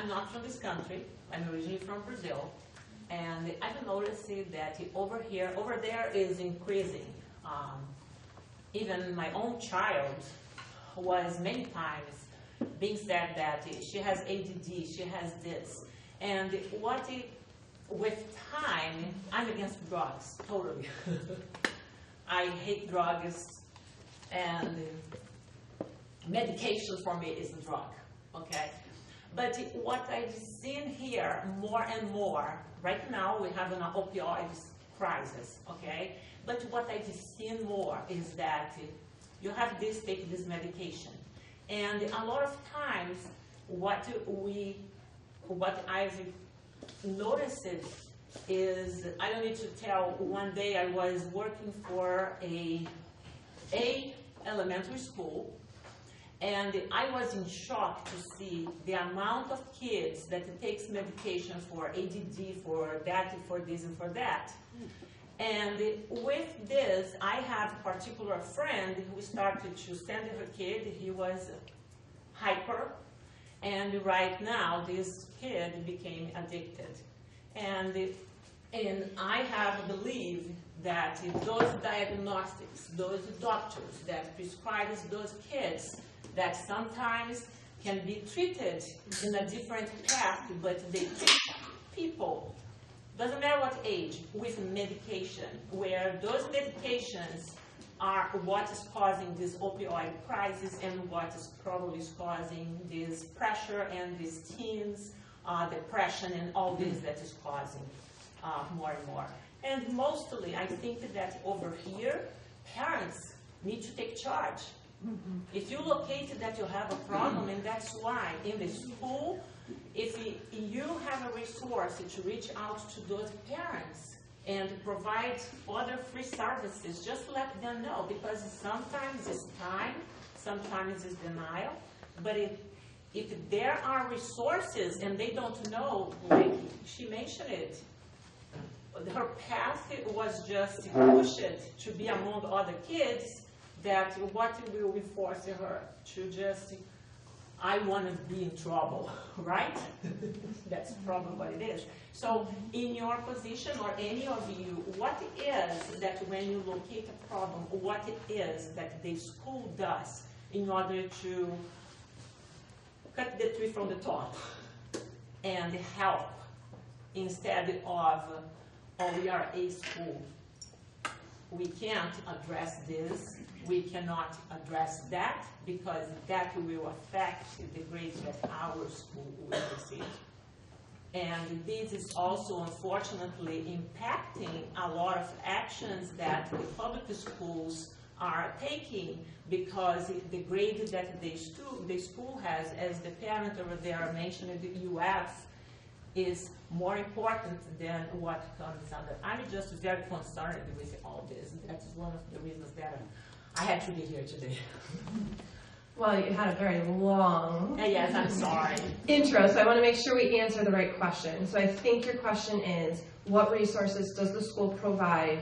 not from this country. I'm originally from Brazil. And I've noticed that over there is increasing. Even my own child was many times being said that she has ADD, she has this. And with time, I'm against drugs, totally. I hate drugs, and medication for me is a drug, okay? But what I've seen here more and more, right now we have an opioid crisis, okay? But what I've seen more is that you have this, take this medication. And a lot of times, what I've noticed is, I don't need to tell, one day I was working for a elementary school, and I was in shock to see the amount of kids that takes medication for ADD, for that, for this, and for that. And with this, I have a particular friend who started to send her kid. He was hyper, and right now this kid became addicted. And I have believed that those diagnostics, those doctors that prescribe those kids, that sometimes can be treated in a different path, but they treat people, doesn't matter what age, with medication, where those medications are what is causing this opioid crisis and what is probably causing this pressure and these teens, depression, and all this that is causing more and more. And mostly, I think that over here, parents need to take charge. If you locate that you have a problem, and that's why in the school, if you have a resource to reach out to those parents and provide other free services, just let them know, because sometimes it's time, sometimes it's denial, but if there are resources and they don't know, like she mentioned it, her path was just pushed to be among other kids, that what will we force her to just, I want to be in trouble, right? That's probably what it is. So in your position, or any of you, what is that when you locate a problem, what it is that the school does in order to cut the tree from the top and help, instead of, oh, we are a school, we can't address this, we cannot address that, because that will affect the grades that our school will receive. And this is also, unfortunately, impacting a lot of actions that the public schools are taking, because the grade that the school has, as the parent over there mentioned in the U.S., is more important than what comes under. I'm just very concerned with all this. That's one of the reasons that I had to be here today. Well, you had a very long Yes, I'm sorry. intro, so I want to make sure we answer the right question. So I think your question is, what resources does the school provide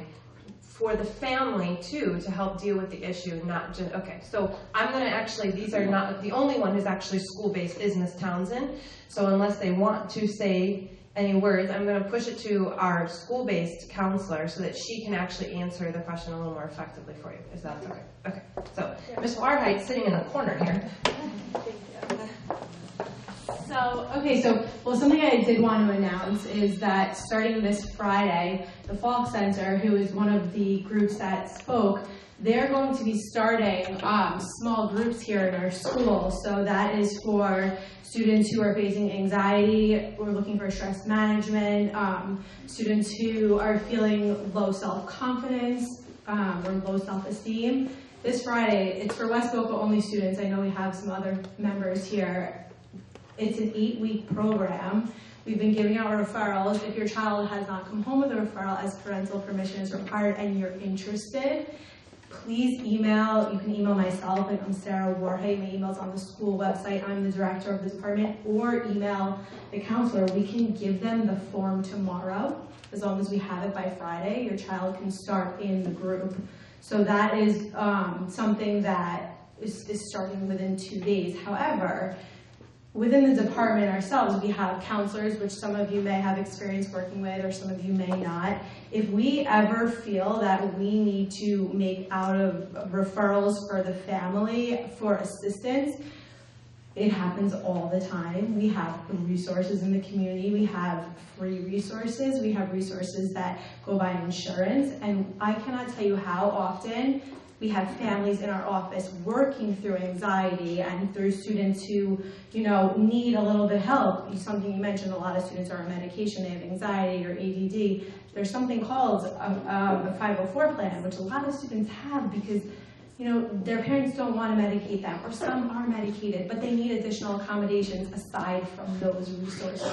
for the family too to help deal with the issue, not just, okay, so I'm going to actually, these are not, the only one who's actually school-based is Ms. Townsend, so unless they want to say any words, I'm going to push it to our school-based counselor so that she can actually answer the question a little more effectively for you. Is that okay? Okay. So, Ms. Warheit sitting in the corner here. Well, something I did want to announce is that starting this Friday, the Falk Center, who is one of the groups that spoke, they're going to be starting small groups here in our school. So that is for students who are facing anxiety, or looking for stress management, students who are feeling low self-confidence or low self-esteem. This Friday, it's for West Boca only students. I know we have some other members here. It's an 8-week program. We've been giving out referrals. If your child has not come home with a referral as parental permission is required and you're interested, please email. You can email myself, and I'm Sarah Warhay. My email's on the school website. I'm the director of the department. Or email the counselor. We can give them the form tomorrow. As long as we have it by Friday, your child can start in the group. So that is something that is starting within 2 days. However, within the department ourselves, we have counselors, which some of you may have experience working with, or some of you may not. If we ever feel that we need to make out of referrals for the family for assistance, it happens all the time. We have resources in the community. We have free resources. We have resources that go by insurance. And I cannot tell you how often we have families in our office working through anxiety and through students who, need a little bit of help. Something you mentioned, a lot of students are on medication, they have anxiety or ADD. There's something called a 504 plan, which a lot of students have because, their parents don't want to medicate them, or some are medicated, but they need additional accommodations aside from those resources.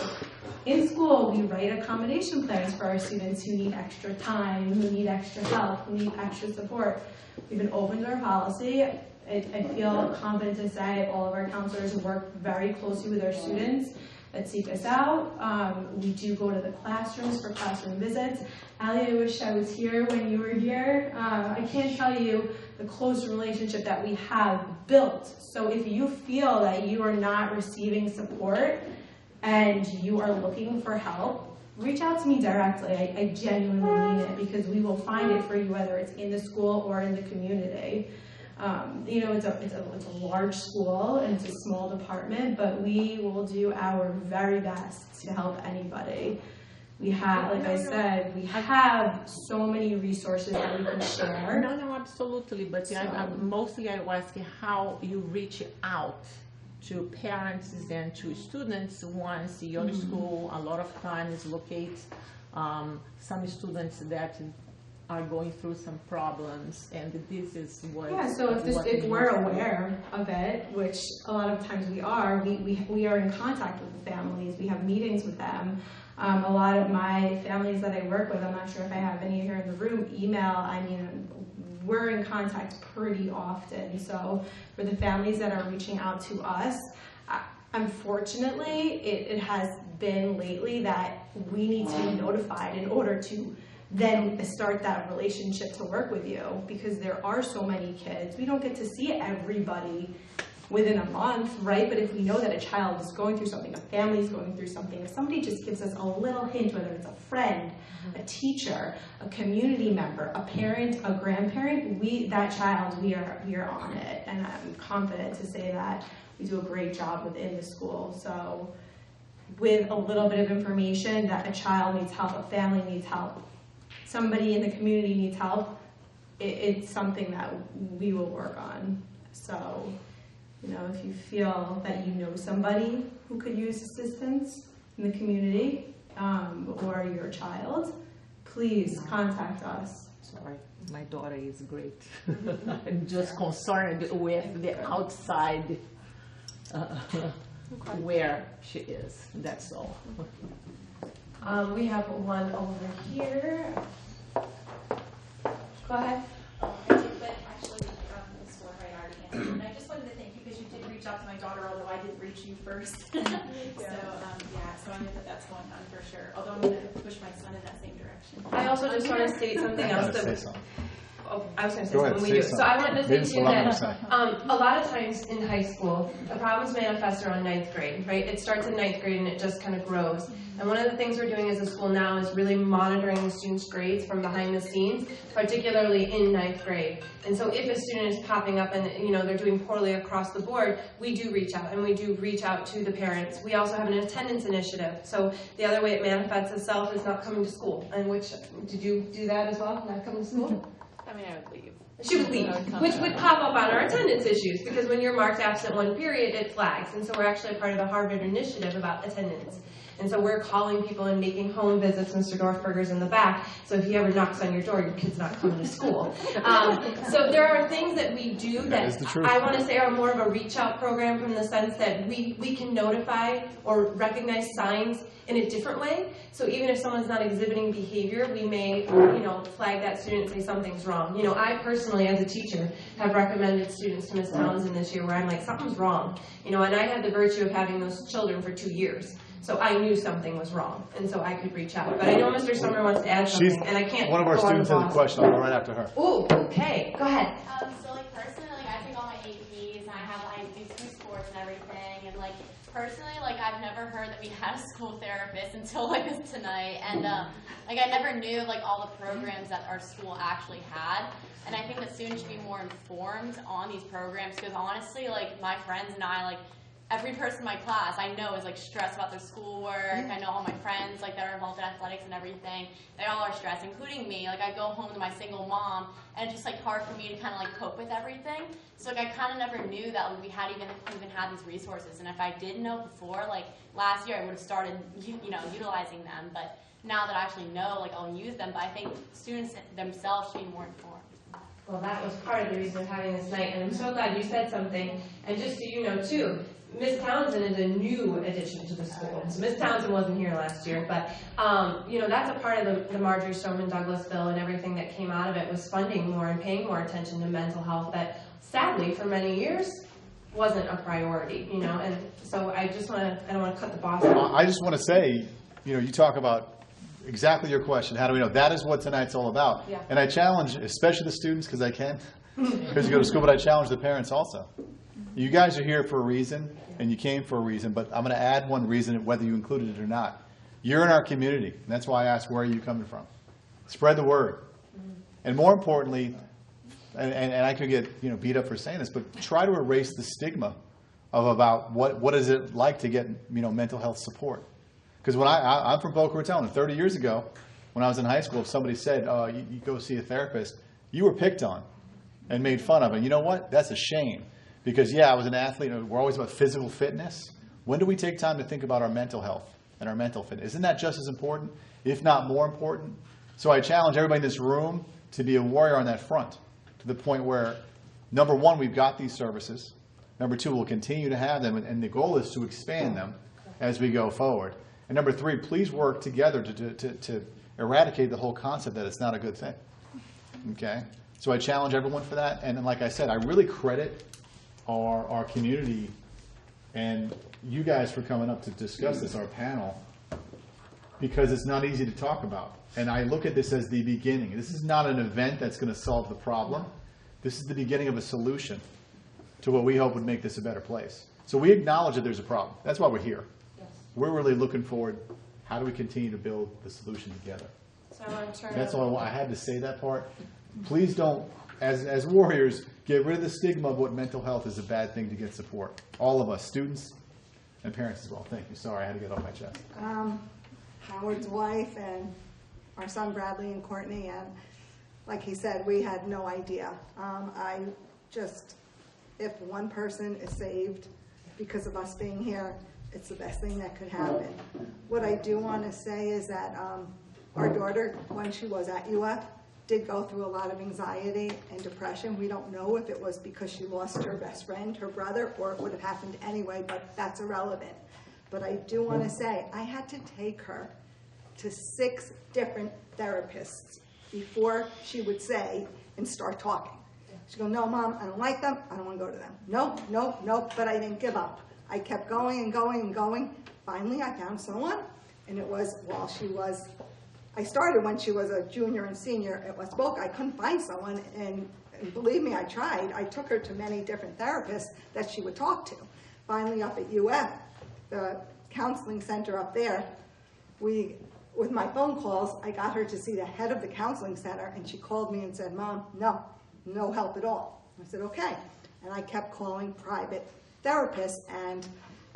In school, we write accommodation plans for our students who need extra time, who need extra help, who need extra support. We've been open to our policy. I feel confident to say all of our counselors work very closely with our students that seek us out. We do go to the classrooms for classroom visits. Allie, I wish I was here when you were here. I can't tell you the close relationship that we have built. So if you feel that you are not receiving support and you are looking for help, reach out to me directly. I genuinely mean it, because we will find it for you, whether it's in the school or in the community. It's a large school and it's a small department, but we will do our very best to help anybody. We have, like I said, we have so many resources that we can share. No, absolutely. But mostly I was asking how you reach out to parents and to students once your school a lot of times locates some students that are going through some problems, and this is what. Yeah, so if we're aware of it, which a lot of times we are, we are in contact with the families. We have meetings with them. A lot of my families that I work with, I'm not sure if I have any here in the room, email. We're in contact pretty often. So for the families that are reaching out to us, unfortunately, it has been lately that we need to be notified in order to then start that relationship to work with you, because there are so many kids. We don't get to see everybody within a month, right? But if we know that a child is going through something, a family is going through something, if somebody just gives us a little hint, whether it's a friend, a teacher, a community member, a parent, a grandparent, we are on it. And I'm confident to say that we do a great job within the school. So with a little bit of information that a child needs help, a family needs help, somebody in the community needs help, it's something that we will work on. So, if you feel that you know somebody who could use assistance in the community, or your child, please contact us. Sorry, my daughter is great. I'm just concerned with the outside where she is, that's all. We have one over here. Go ahead. But actually, Ms. Warheit already answered. And I just wanted to thank you because my daughter, although I didn't reach you first. So, yeah, so I know that that's going on for sure. Although I'm going to push my son in that same direction. I also just want to state something else that. Oh, I was going to say Go ahead, something we do. say So I something. wanted to Maybe say too it's that what a lot of times in high school, the problems manifest around 9th grade, right? It starts in 9th grade and it just kind of grows. And one of the things we're doing as a school now is really monitoring the students' grades from behind the scenes, particularly in 9th grade. And so if a student is popping up and they're doing poorly across the board, we do reach out, and we do reach out to the parents. We also have an attendance initiative. So the other way it manifests itself is not coming to school. And did you do that as well, not coming to school? I mean, I would leave. She would leave, which would pop up on our attendance issues, because when you're marked absent one period, it flags. And so we're actually a part of the Harvard initiative about attendance. And so we're calling people and making home visits. Mr. Dorfberger's in the back, so if he ever knocks on your door, your kid's not coming to school. So there are things that we do that I want to say are more of a reach-out program, from the sense that we can notify or recognize signs in a different way. So even if someone's not exhibiting behavior, we may flag that student and say something's wrong. I personally, as a teacher, have recommended students to Ms. Townsend this year where I'm like, something's wrong. And I had the virtue of having those children for 2 years. So I knew something was wrong, and so I could reach out. But I know Mr. Sommer wants to add something, and I can't. One of our students has a question. I'll go right after her. Ooh, okay, go ahead. So personally, I take all my APs, and I do 2 sports and everything, and personally, I've never heard that we had a school therapist until tonight, and I never knew all the programs that our school actually had. And I think that students should be more informed on these programs, because honestly, my friends and I, every person in my class I know is stressed about their schoolwork. I know all my friends that are involved in athletics and everything. They all are stressed, including me. I go home to my single mom, and it's just hard for me to kind of cope with everything. So I kind of never knew that we had even had these resources. And if I did know before, last year, I would have started utilizing them. But now that I actually know, I'll use them. But I think students themselves should be more informed. Well, that was part of the reason of having this night, and I'm so glad you said something. And just so you know, too, Ms. Townsend is a new addition to the school. So Ms. Townsend wasn't here last year, but that's a part of the Marjorie Stoneman Douglas bill, and everything that came out of it was funding more and paying more attention to mental health that, sadly, for many years, wasn't a priority. And so I don't want to cut the boss off. I just want to say, you talk about exactly your question. How do we know? That is what tonight's all about. Yeah. And I challenge, especially the students, because I can, because you go to school, but I challenge the parents also. You guys are here for a reason, and you came for a reason, but I'm going to add one reason, whether you included it or not. You're in our community, and that's why I asked, where are you coming from? Spread the word. And more importantly, and I could get beat up for saying this, but try to erase the stigma about what is it like to get mental health support. Because when I'm from Boca Raton, and 30 years ago, when I was in high school, if somebody said, you go see a therapist, you were picked on and made fun of. And you know what? That's a shame. Because, I was an athlete. We're always about physical fitness. When do we take time to think about our mental health and our mental fitness? Isn't that just as important, if not more important? So I challenge everybody in this room to be a warrior on that front, to the point where, number one, we've got these services. Number two, we'll continue to have them, and the goal is to expand them as we go forward. And number three, please work together to eradicate the whole concept that it's not a good thing. Okay? So I challenge everyone for that. And like I said, I really credit our community and you guys for coming up to discuss this, our panel, because it's not easy to talk about. And I look at this as the beginning. This is not an event that's going to solve the problem. This is the beginning of a solution to what we hope would make this a better place. So we acknowledge that there's a problem. That's why we're here. Yes. We're really looking forward, how do we continue to build the solution together? So I'm turning That's all I had to say that part. Please don't, as warriors, get rid of the stigma of what mental health is a bad thing to get support. All of us, students and parents as well. Thank you. Sorry, I had to get off my chest. Howard's wife and our son Bradley and Courtney, and like he said, we had no idea. If one person is saved because of us being here, it's the best thing that could happen. What I do want to say is that our daughter, when she was at UF, did go through a lot of anxiety and depression. We don't know if it was because she lost her best friend, her brother, or it would have happened anyway, but that's irrelevant. But I do want to say, I had to take her to 6 different therapists before she would say and start talking. She'd go, no, Mom, I don't like them. I don't want to go to them. Nope, nope, nope. But I didn't give up. I kept going and going and going. Finally, I found someone, and it was while she was, I started when she was a junior and senior at West Boca. I couldn't find someone, and believe me, I tried. I took her to many different therapists that she would talk to. Finally, up at UF, the counseling center up there, with my phone calls, I got her to see the head of the counseling center, and she called me and said, Mom, no help at all. I said, okay. And I kept calling private therapists, and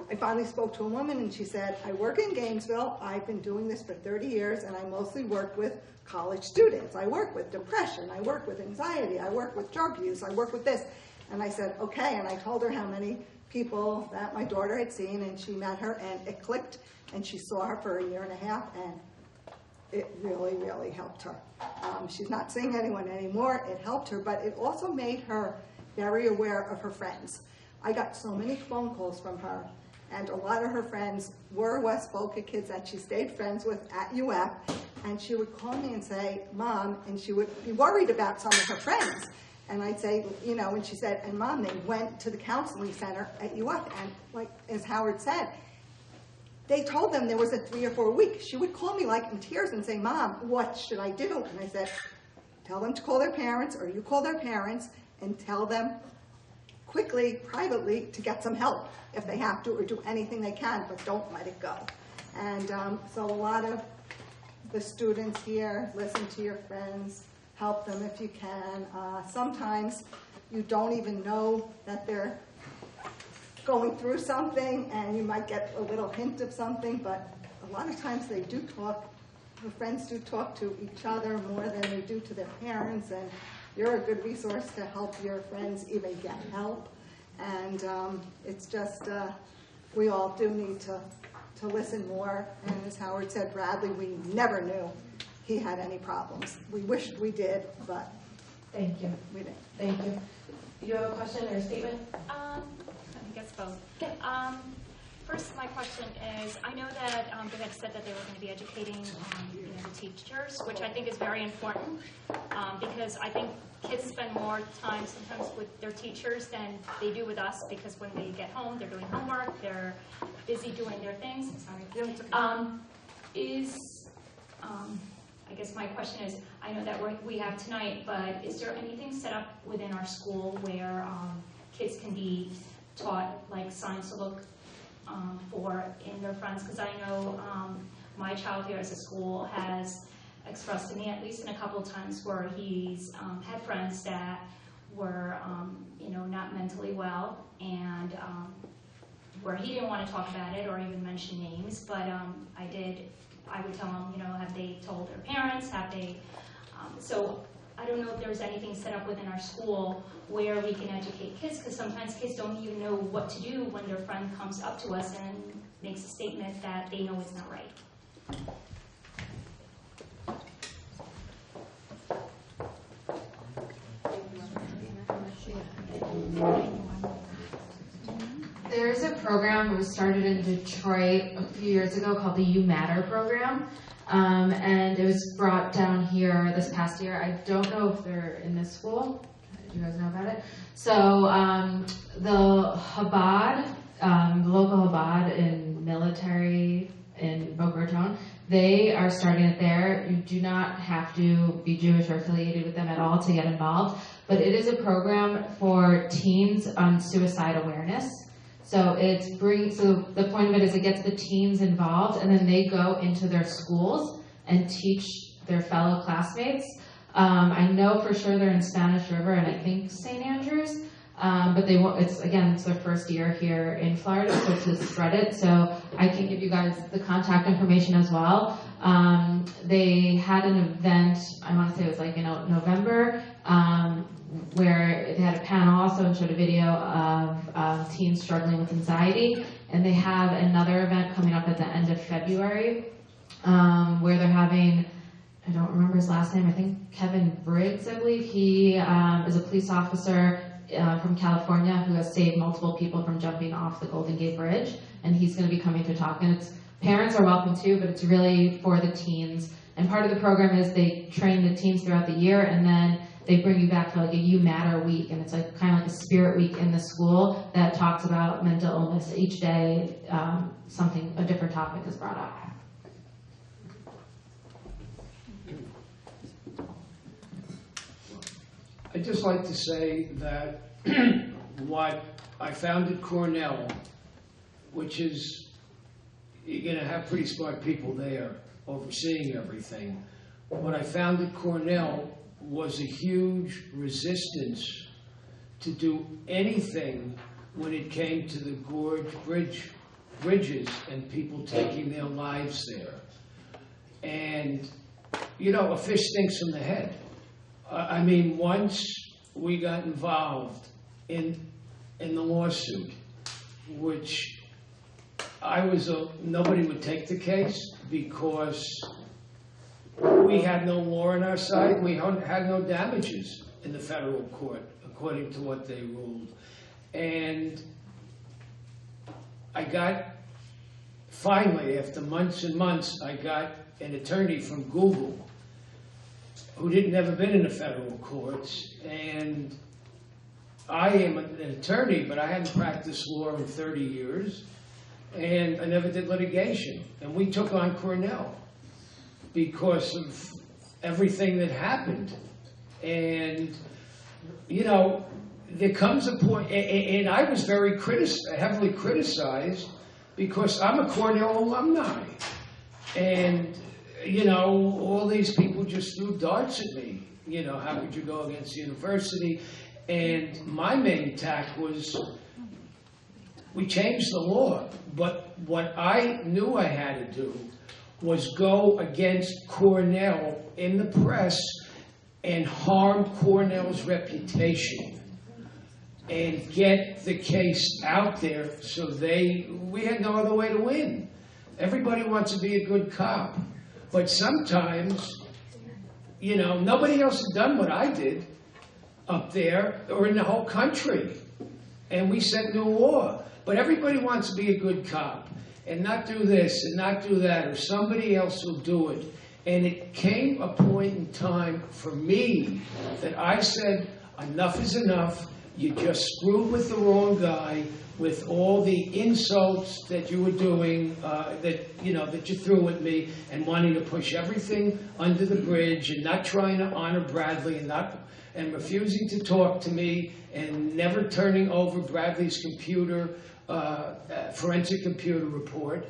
I finally spoke to a woman, and she said, I work in Gainesville. I've been doing this for 30 years, and I mostly work with college students. I work with depression. I work with anxiety. I work with drug use. I work with this. And I said, okay. And I told her how many people that my daughter had seen, and she met her, and it clicked, and she saw her for 1.5 years, and it really, really helped her. She's not seeing anyone anymore. It helped her, but it also made her very aware of her friends. I got so many phone calls from her, and a lot of her friends were West Boca kids that she stayed friends with at UF, and she would call me and say, Mom, and she would be worried about some of her friends. And I'd say, you know, and she said, and Mom, they went to the counseling center at UF, and like as Howard said, they told them there was a 3 or 4 week. She would call me like in tears and say, Mom, what should I do? And I said, tell them to call their parents, or you call their parents and tell them quickly, privately, to get some help if they have to, or do anything they can, but don't let it go. And so a lot of the students here, listen to your friends, help them if you can. Sometimes you don't even know that they're going through something, and you might get a little hint of something, but a lot of times they do talk, the friends do talk to each other more than they do to their parents, and you're a good resource to help your friends even get help. And it's just, we all do need to listen more, and as Howard said, Bradley, we never knew he had any problems. We wished we did, but Thank you. we didn't. Thank you. Do you have a question or a statement? I guess both. First, my question is, I know that they had said that they were going to be educating the teachers, which I think is very important, because I think kids spend more time sometimes with their teachers than they do with us, because when they get home, they're doing homework, they're busy doing their things. I guess my question is, I know that we have tonight, but is there anything set up within our school where kids can be taught like signs to look for in their friends? Because I know my child here at the school has expressed to me at least in a couple of times where he's had friends that were not mentally well, and where he didn't want to talk about it or even mention names, but I would tell him, have they told their parents, have they, so I don't know if there's anything set up within our school where we can educate kids, because sometimes kids don't even know what to do when their friend comes up to us and makes a statement that they know is not right. There's a program that was started in Detroit a few years ago called the You Matter program, and it was brought down here this past year. I don't know if they're in this school. Do you guys know about it? So the Chabad, the local Chabad in military in Boca Raton, they are starting it there. You do not have to be Jewish or affiliated with them at all to get involved, but it is a program for teens on suicide awareness. So the point of it is it gets the teens involved, and then they go into their schools and teach their fellow classmates. I know for sure they're in Spanish River and I think St. Andrews, but it's their first year here in Florida, so to spread it. So I can give you guys the contact information as well. They had an event, I want to say it was November, where they had a panel also and showed a video of teens struggling with anxiety. And they have another event coming up at the end of February where they're having, I don't remember his last name, I think Kevin Briggs, I believe. He is a police officer from California who has saved multiple people from jumping off the Golden Gate Bridge. And he's going to be coming to talk. And parents are welcome too, but it's really for the teens. And part of the program is they train the teens throughout the year, and then they bring you back for like a You Matter week, and it's like kind of like a spirit week in the school that talks about mental illness. Each day, a different topic is brought up. I'd just like to say that what I found at Cornell, which is, you're going to have pretty smart people there overseeing everything. What I found at Cornell was a huge resistance to do anything when it came to the gorge bridges and people taking their lives there. And, you know, a fish stinks from the head. I mean, once we got involved in the lawsuit, which nobody would take the case because we had no law on our side. We had no damages in the federal court, according to what they ruled. And I got, finally, after months and months, I got an attorney from Google who didn't never been in the federal courts. And I am an attorney, but I hadn't practiced law in 30 years. And I never did litigation. And we took on Cornell because of everything that happened. And, you know, there comes a point, and I was very heavily criticized because I'm a Cornell alumni. And, you know, all these people just threw darts at me. You know, how could you go against the university? And my main tack was, we changed the law, but what I knew I had to do was go against Cornell in the press and harm Cornell's reputation and get the case out there so we had no other way to win. Everybody wants to be a good cop, but sometimes, you know, nobody else had done what I did up there or in the whole country, and we set new law. But everybody wants to be a good cop and not do this and not do that, or somebody else will do it. And it came a point in time for me that I said, enough is enough. You just screwed with the wrong guy with all the insults that you were doing, that you threw at me, and wanting to push everything under the bridge and not trying to honor Bradley and refusing to talk to me and never turning over Bradley's forensic computer report.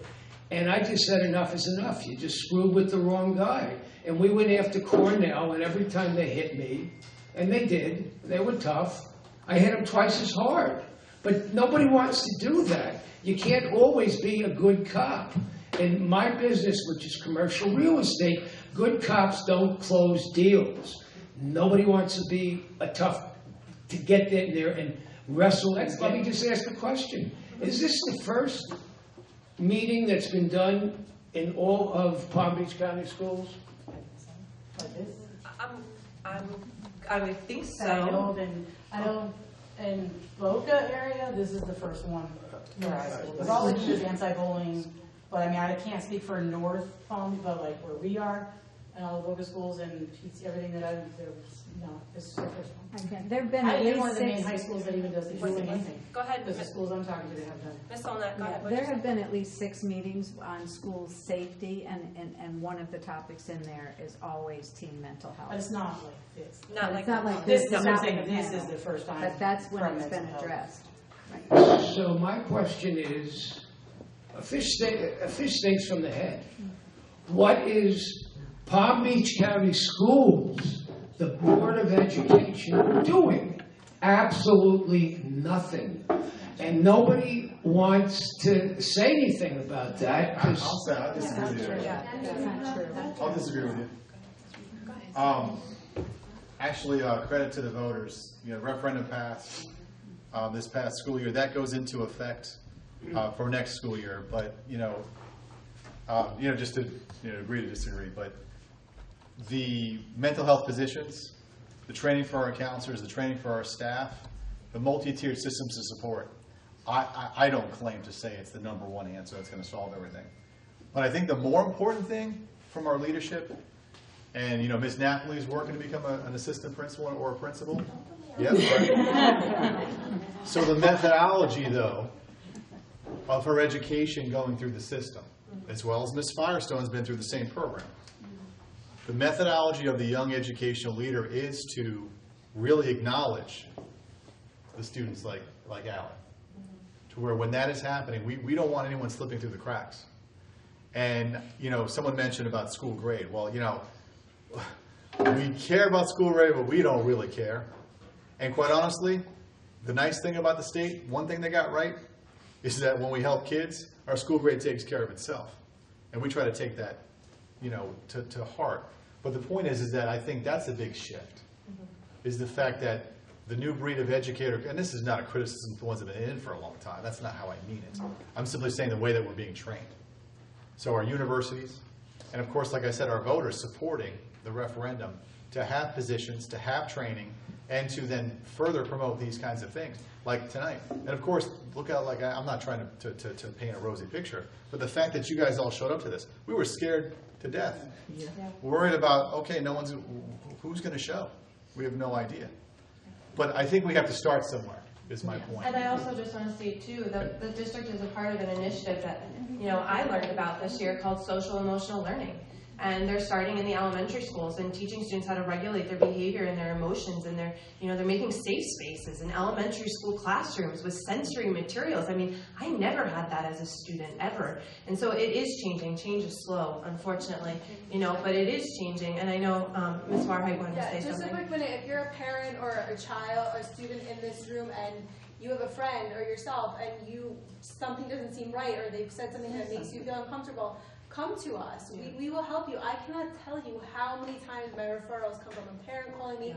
And I just said, enough is enough. You just screwed with the wrong guy. And we went after Cornell, and every time they hit me, and they did, they were tough, I hit them twice as hard. But nobody wants to do that. You can't always be a good cop. In my business, which is commercial real estate, good cops don't close deals. Nobody wants to be to get in there and wrestle. Let me just ask a question. Is this the first meeting that's been done in all of Palm Beach County schools? I would think so. I know in Boca area, this is the first one for high school. There's all the kids anti-bullying, but I mean, I can't speak for North Palm Beach, but like where we are, and all the Boca schools and everything that I've, this is the first one. Okay, there've been I at think one least of the main 6. high schools that even does anything. Go ahead. Because the schools I'm talking to, they have done. Ms. Olnett, go ahead. There have been at least 6 meetings on school safety, and one of the topics in there is always teen mental health. But it's not like this. Not like It's not like this. this. No, is I'm not saying the this panel. is the first time. But that's when from it's been mental health. addressed. So my question is, a fish stinks from the head. What is Palm Beach County Schools, the Board of Education, doing? Absolutely nothing. And nobody wants to say anything about that. I'll disagree with you. That's not true. I'll disagree with you. Actually, credit to the voters. You know, referendum passed this past school year. That goes into effect for next school year. But just to agree to disagree. But the mental health positions, the training for our counselors, the training for our staff, the multi-tiered systems of support. I don't claim to say it's the #1 answer that's going to solve everything. But I think the more important thing from our leadership And, you know, Ms. Napoli is working to become an assistant principal or a principal. Yep. Right. So the methodology, though, of her education going through the system, as well as Ms. Firestone's been through the same program. The methodology of the young educational leader is to really acknowledge the students like Alan. To where when that is happening, we don't want anyone slipping through the cracks. And, you know, someone mentioned about school grade. Well, you know, we care about school grade, but we don't really care. And quite honestly, the nice thing about the state, one thing they got right, is that when we help kids, our school grade takes care of itself. And we try to take that, you know, to heart. But the point is that I think that's a big shift, is the fact that the new breed of educator, and this is not a criticism of the ones that have been in for a long time. That's not how I mean it. I'm simply saying the way that we're being trained. So our universities, and of course, like I said, our voters supporting the referendum to have positions, to have training, and to then further promote these kinds of things, like tonight. And of course, look out, like I'm not trying to paint a rosy picture, but the fact that you guys all showed up to this, we were scared to death. Yeah. Worried about, okay, who's going to show? We have no idea. But I think we have to start somewhere, is my point. And I also just want to say, too, that the district is a part of an initiative that, you know, I learned about this year called social emotional learning. And they're starting in the elementary schools and teaching students how to regulate their behavior and their emotions, and they're making safe spaces in elementary school classrooms with sensory materials. I mean, I never had that as a student, ever. And so it is changing. Change is slow, unfortunately, you know, but it is changing. And I know Ms. Warhite wanted to say just something. a quick minute. If you're a parent or a child or a student in this room and you have a friend or yourself and something doesn't seem right, or they've said something that makes you feel uncomfortable, come to us. We will help you. I cannot tell you how many times my referrals come from a parent calling me,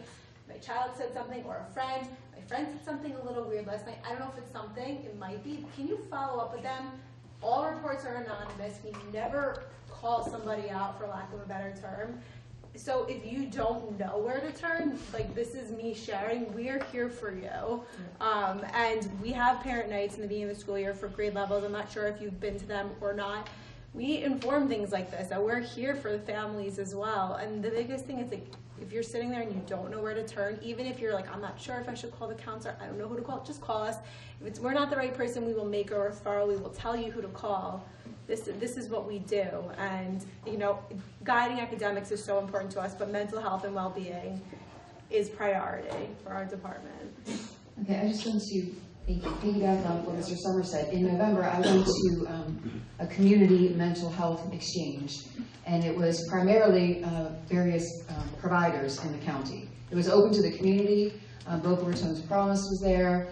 my child said something, or a friend. My friend said something a little weird last night. I don't know if it's something. It might be. Can you follow up with them? All reports are anonymous. We never call somebody out, for lack of a better term. So if you don't know where to turn, like this is me sharing, we're here for you. And we have parent nights in the beginning of the school year for grade levels. I'm not sure if you've been to them or not. We inform things like this, that we're here for the families as well. And the biggest thing is, like, if you're sitting there and you don't know where to turn, even if you're like, I'm not sure if I should call the counselor, I don't know who to call, just call us. If we're not the right person, we will make a referral. We will tell you who to call. This is what we do. And, you know, guiding academics is so important to us, but mental health and well-being is priority for our department. Okay, I just want to piggyback on what Mr. Sommer said. In November, I went to a community mental health exchange, and it was primarily various providers in the county. It was open to the community. Boca Raton's Promise was there.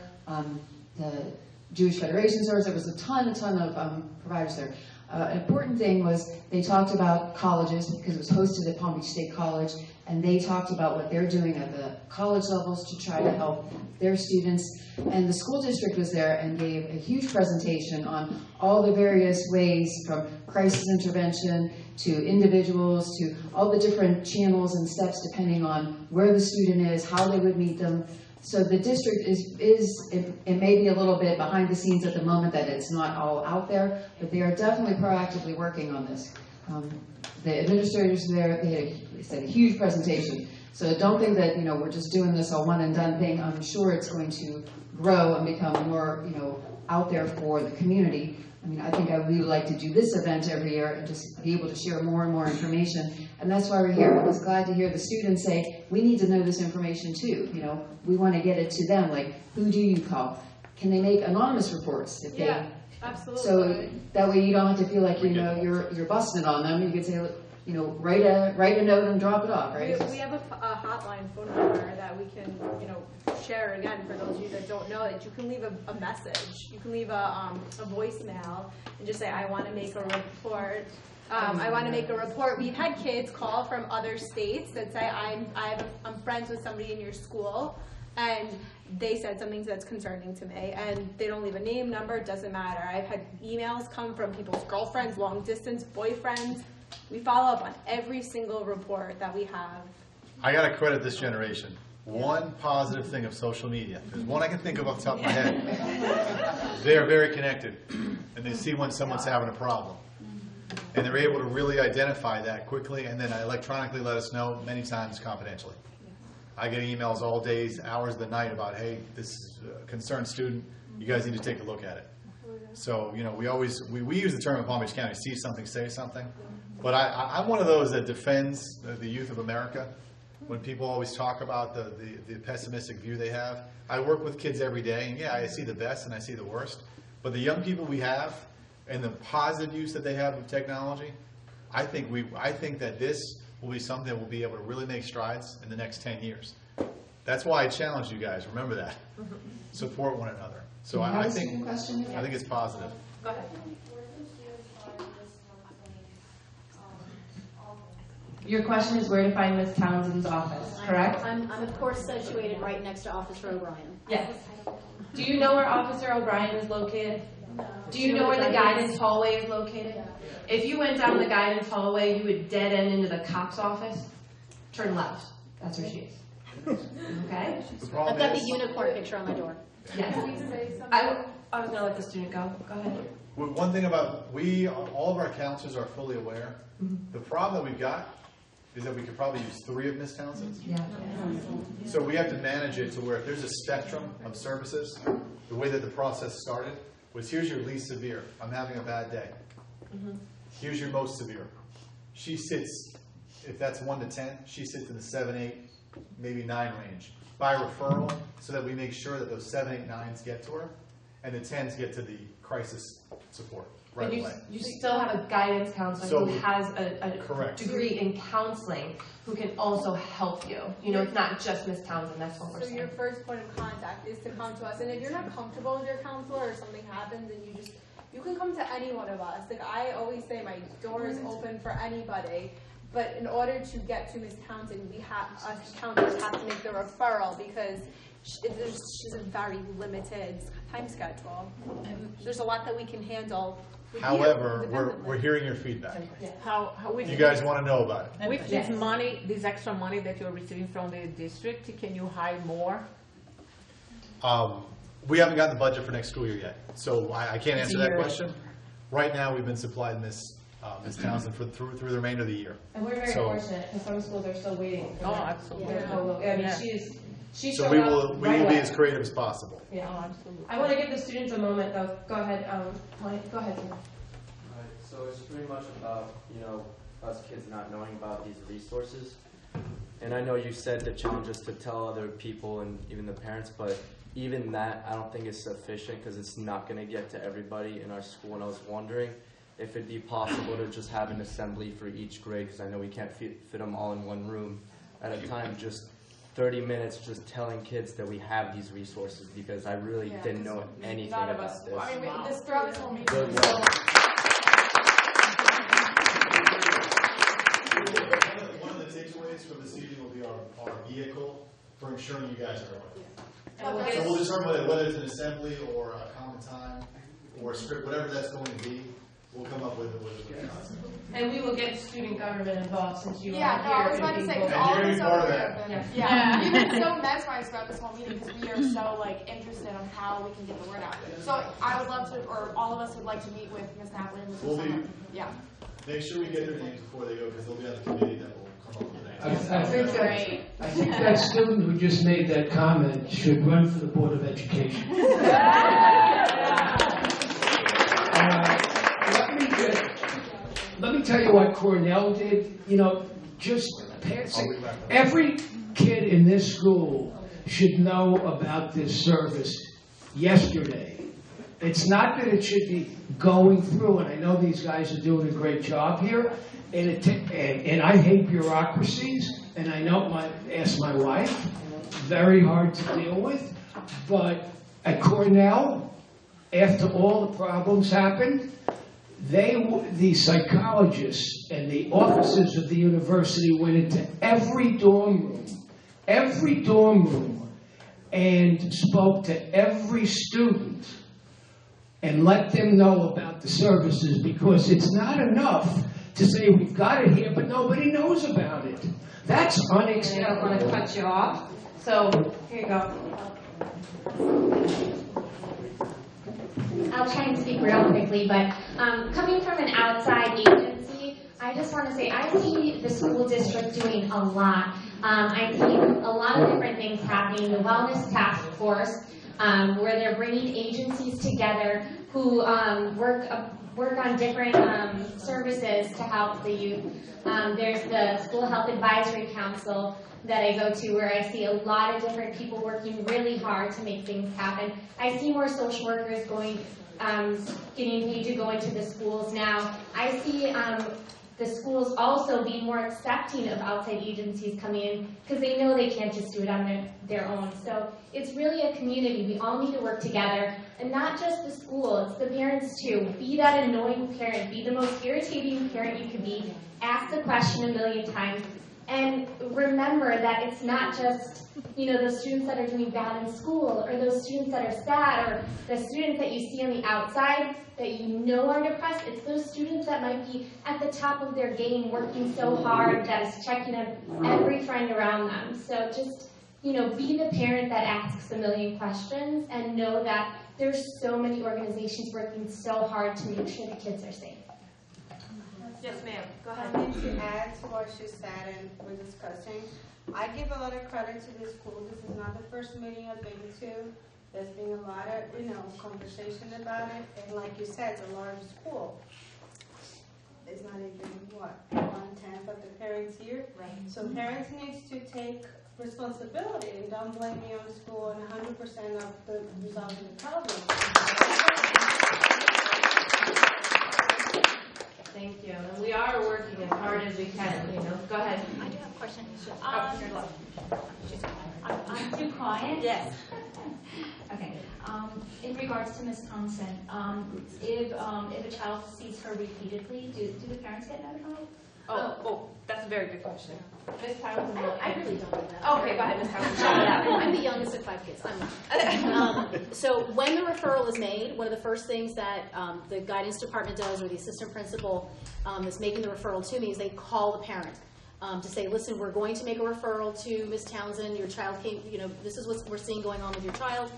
The Jewish Federation Service. There was a ton of providers there. An important thing was they talked about colleges, because it was hosted at Palm Beach State College, and they talked about what they're doing at the college levels to try to help their students. And the school district was there and gave a huge presentation on all the various ways, from crisis intervention to individuals to all the different channels and steps depending on where the student is, how they would meet them. So the district it may be a little bit behind the scenes at the moment, that it's not all out there, but they are definitely proactively working on this. The administrators there, they said a huge presentation. So don't think that, you know, we're just doing this a one and done thing. I'm sure it's going to grow and become more, you know, out there for the community. I mean, I think I would really like to do this event every year and just be able to share more and more information. And that's why we're here. I was glad to hear the students say, we need to know this information too. You know, we want to get it to them. Like, who do you call? Can they make anonymous reports? If yeah, absolutely. So that way you don't have to feel like, you know, you're busting on them. You could say, you know, write a note and drop it off, right? We have a hotline phone number that we can, you know, share again for those of you that don't know it. You can leave a message. You can leave a voicemail and just say, I want to make a report. I want to make a report. We've had kids call from other states that say, I'm friends with somebody in your school, and they said something that's concerning to me, and they don't leave a name, number, it doesn't matter. I've had emails come from people's girlfriends, long distance boyfriends. We follow up on every single report that we have. I got to credit this generation. One positive thing of social media. There's one I can think of off the top of my head. They are very connected, and they see when someone's having a problem. And they're able to really identify that quickly and then electronically let us know, many times confidentially. I get emails all days, hours of the night about, hey, this is a concerned student, you guys need to take a look at it. So, you know, we use the term in Palm Beach County, see something, say something. But I'm one of those that defends the youth of America. When people always talk about the pessimistic view they have, I work with kids every day, and yeah, I see the best and I see the worst. But the young people we have and the positive use that they have of technology, I think that this will be something that we'll be able to really make strides in the next 10 years. That's why I challenge you guys. Remember that. Support one another. So I think it's positive. Go ahead. Your question is where to find Ms. Townsend's office, correct? I'm of course situated right next to Officer O'Brien. Yes. Do you know where Officer O'Brien is located? Do you know where the guidance hallway is located? If you went down the guidance hallway, you would dead end into the cop's office. Turn left. That's where she is. Okay? I've got the unicorn picture on my door. Yes. I was going to let the student go. Go ahead. Well, one thing about all of our counselors are fully aware. The problem that we've got is that we could probably use 3 of Ms. Townsend's. Yeah. So we have to manage it to where if there's a spectrum of services, the way that the process started was here's your least severe. I'm having a bad day. Here's your most severe. She sits, if that's 1 to 10, she sits in the 7, 8, maybe 9 range by referral, so that we make sure that those 7, 8, 9s get to her, and the 10s get to the crisis support right away. You still have a guidance counselor who has a correct. degree in counseling who can also help you. You know, it's not just Ms. Townsend, that's what we're So saying. your first point of contact is to come to us, and if you're not comfortable with your counselor or something happens, and you can come to any one of us. Like I always say, my door is open for anybody. But in order to get to Ms. Townsend, us counselors have to make the referral because she's a very limited time schedule. There's a lot that we can handle. However, we're hearing your feedback. You guys want to know about it. With this money, this extra money that you're receiving from the district, can you hire more? We haven't gotten the budget for next school year yet, so I can't answer that question. Right now, we've been supplied Ms. Townsend through the remainder of the year. And we're very fortunate because some schools are still waiting. Oh, absolutely. I mean, she so showed we up will right be away. as creative as possible. Yeah, absolutely. I want to give the students a moment, though. Go ahead, Mike. Go ahead. So it's pretty much about, you know, us kids not knowing about these resources. And I know you said the challenge is to tell other people and even the parents, but even that I don't think is sufficient because it's not going to get to everybody in our school. And I was wondering if it'd be possible to just have an assembly for each grade, because I know we can't fit them all in one room at a time, just 30 minutes just telling kids that we have these resources, because I really didn't know anything about this. I mean, this throughout this whole meeting. One of the takeaways from this evening will be our vehicle for ensuring you guys are aware. So we'll determine whether it's an assembly or a common time or a script, whatever that's going to be, we'll come up with a concept. And we will get student government involved since you are here. I was about to say, because all of us over here have been, we've been so mesmerized throughout this whole meeting because we are so interested on how we can get the word out. So I would love to, or all of us would like to meet with Ms. Napuli and Mr. Sommer. Yeah. Make sure we get their names before they go, because they'll be on the committee that will come up with names. I think that student who just made that comment should run for the Board of Education. Let me tell you what Cornell did. You know, just passing. Every kid in this school should know about this service yesterday. It's not that it should be going through, and I know these guys are doing a great job here, and I hate bureaucracies, and I know ask my wife, very hard to deal with, but at Cornell, after all the problems happened, the psychologists and the officers of the university went into every dorm room, and spoke to every student and let them know about the services, because it's not enough to say we've got it here, but nobody knows about it. That's unacceptable. I don't want to cut you off, so here you go. I'll try and speak real quickly, but coming from an outside agency just want to say, I see the school district doing a lot. I see a lot of different things happening. The Wellness Task Force, where they're bringing agencies together who work on different services to help the youth. There's the School Health Advisory Council that I go to, where I see a lot of different people working really hard to make things happen. I see more social workers getting paid to go into the schools now. I see the schools also being more accepting of outside agencies coming in, because they know they can't just do it on their own. So it's really a community. We all need to work together, and not just the school, it's the parents too. Be that annoying parent, be the most irritating parent you could be, ask the question a million times, and remember that it's not just, those students that are doing bad in school, or those students that are sad, or the students that you see on the outside that you know are depressed. It's those students that might be at the top of their game, working so hard, that is checking on every friend around them. So just, be the parent that asks a million questions, and know that there's so many organizations working so hard to make sure the kids are safe. Yes, ma'am. Go ahead. I think to add to what she said and we're discussing, I give a lot of credit to this school. This is not the first meeting I've been to. There's been a lot of, conversation about it. And like you said, it's a large school. It's not even, 1/10 of the parents here. Right. So parents need to take responsibility and don't blame me on the school and 100% of the resolving the problem. Thank you. And we are working as hard as we can, Go ahead. I do have a question. I'm too quiet? Yes. Okay. In regards to Ms. Thompson, if a child sees her repeatedly, do the parents get notified? Oh, that's a very good question. Ms. Townsend, I really don't know that. Okay, go ahead, Ms. Townsend. I'm the youngest of 5 kids. I'm not. So when the referral is made, one of the first things that the guidance department does, or the assistant principal that's making the referral to me, is they call the parent to say, listen, we're going to make a referral to Ms. Townsend. Your child came, this is what we're seeing going on with your child.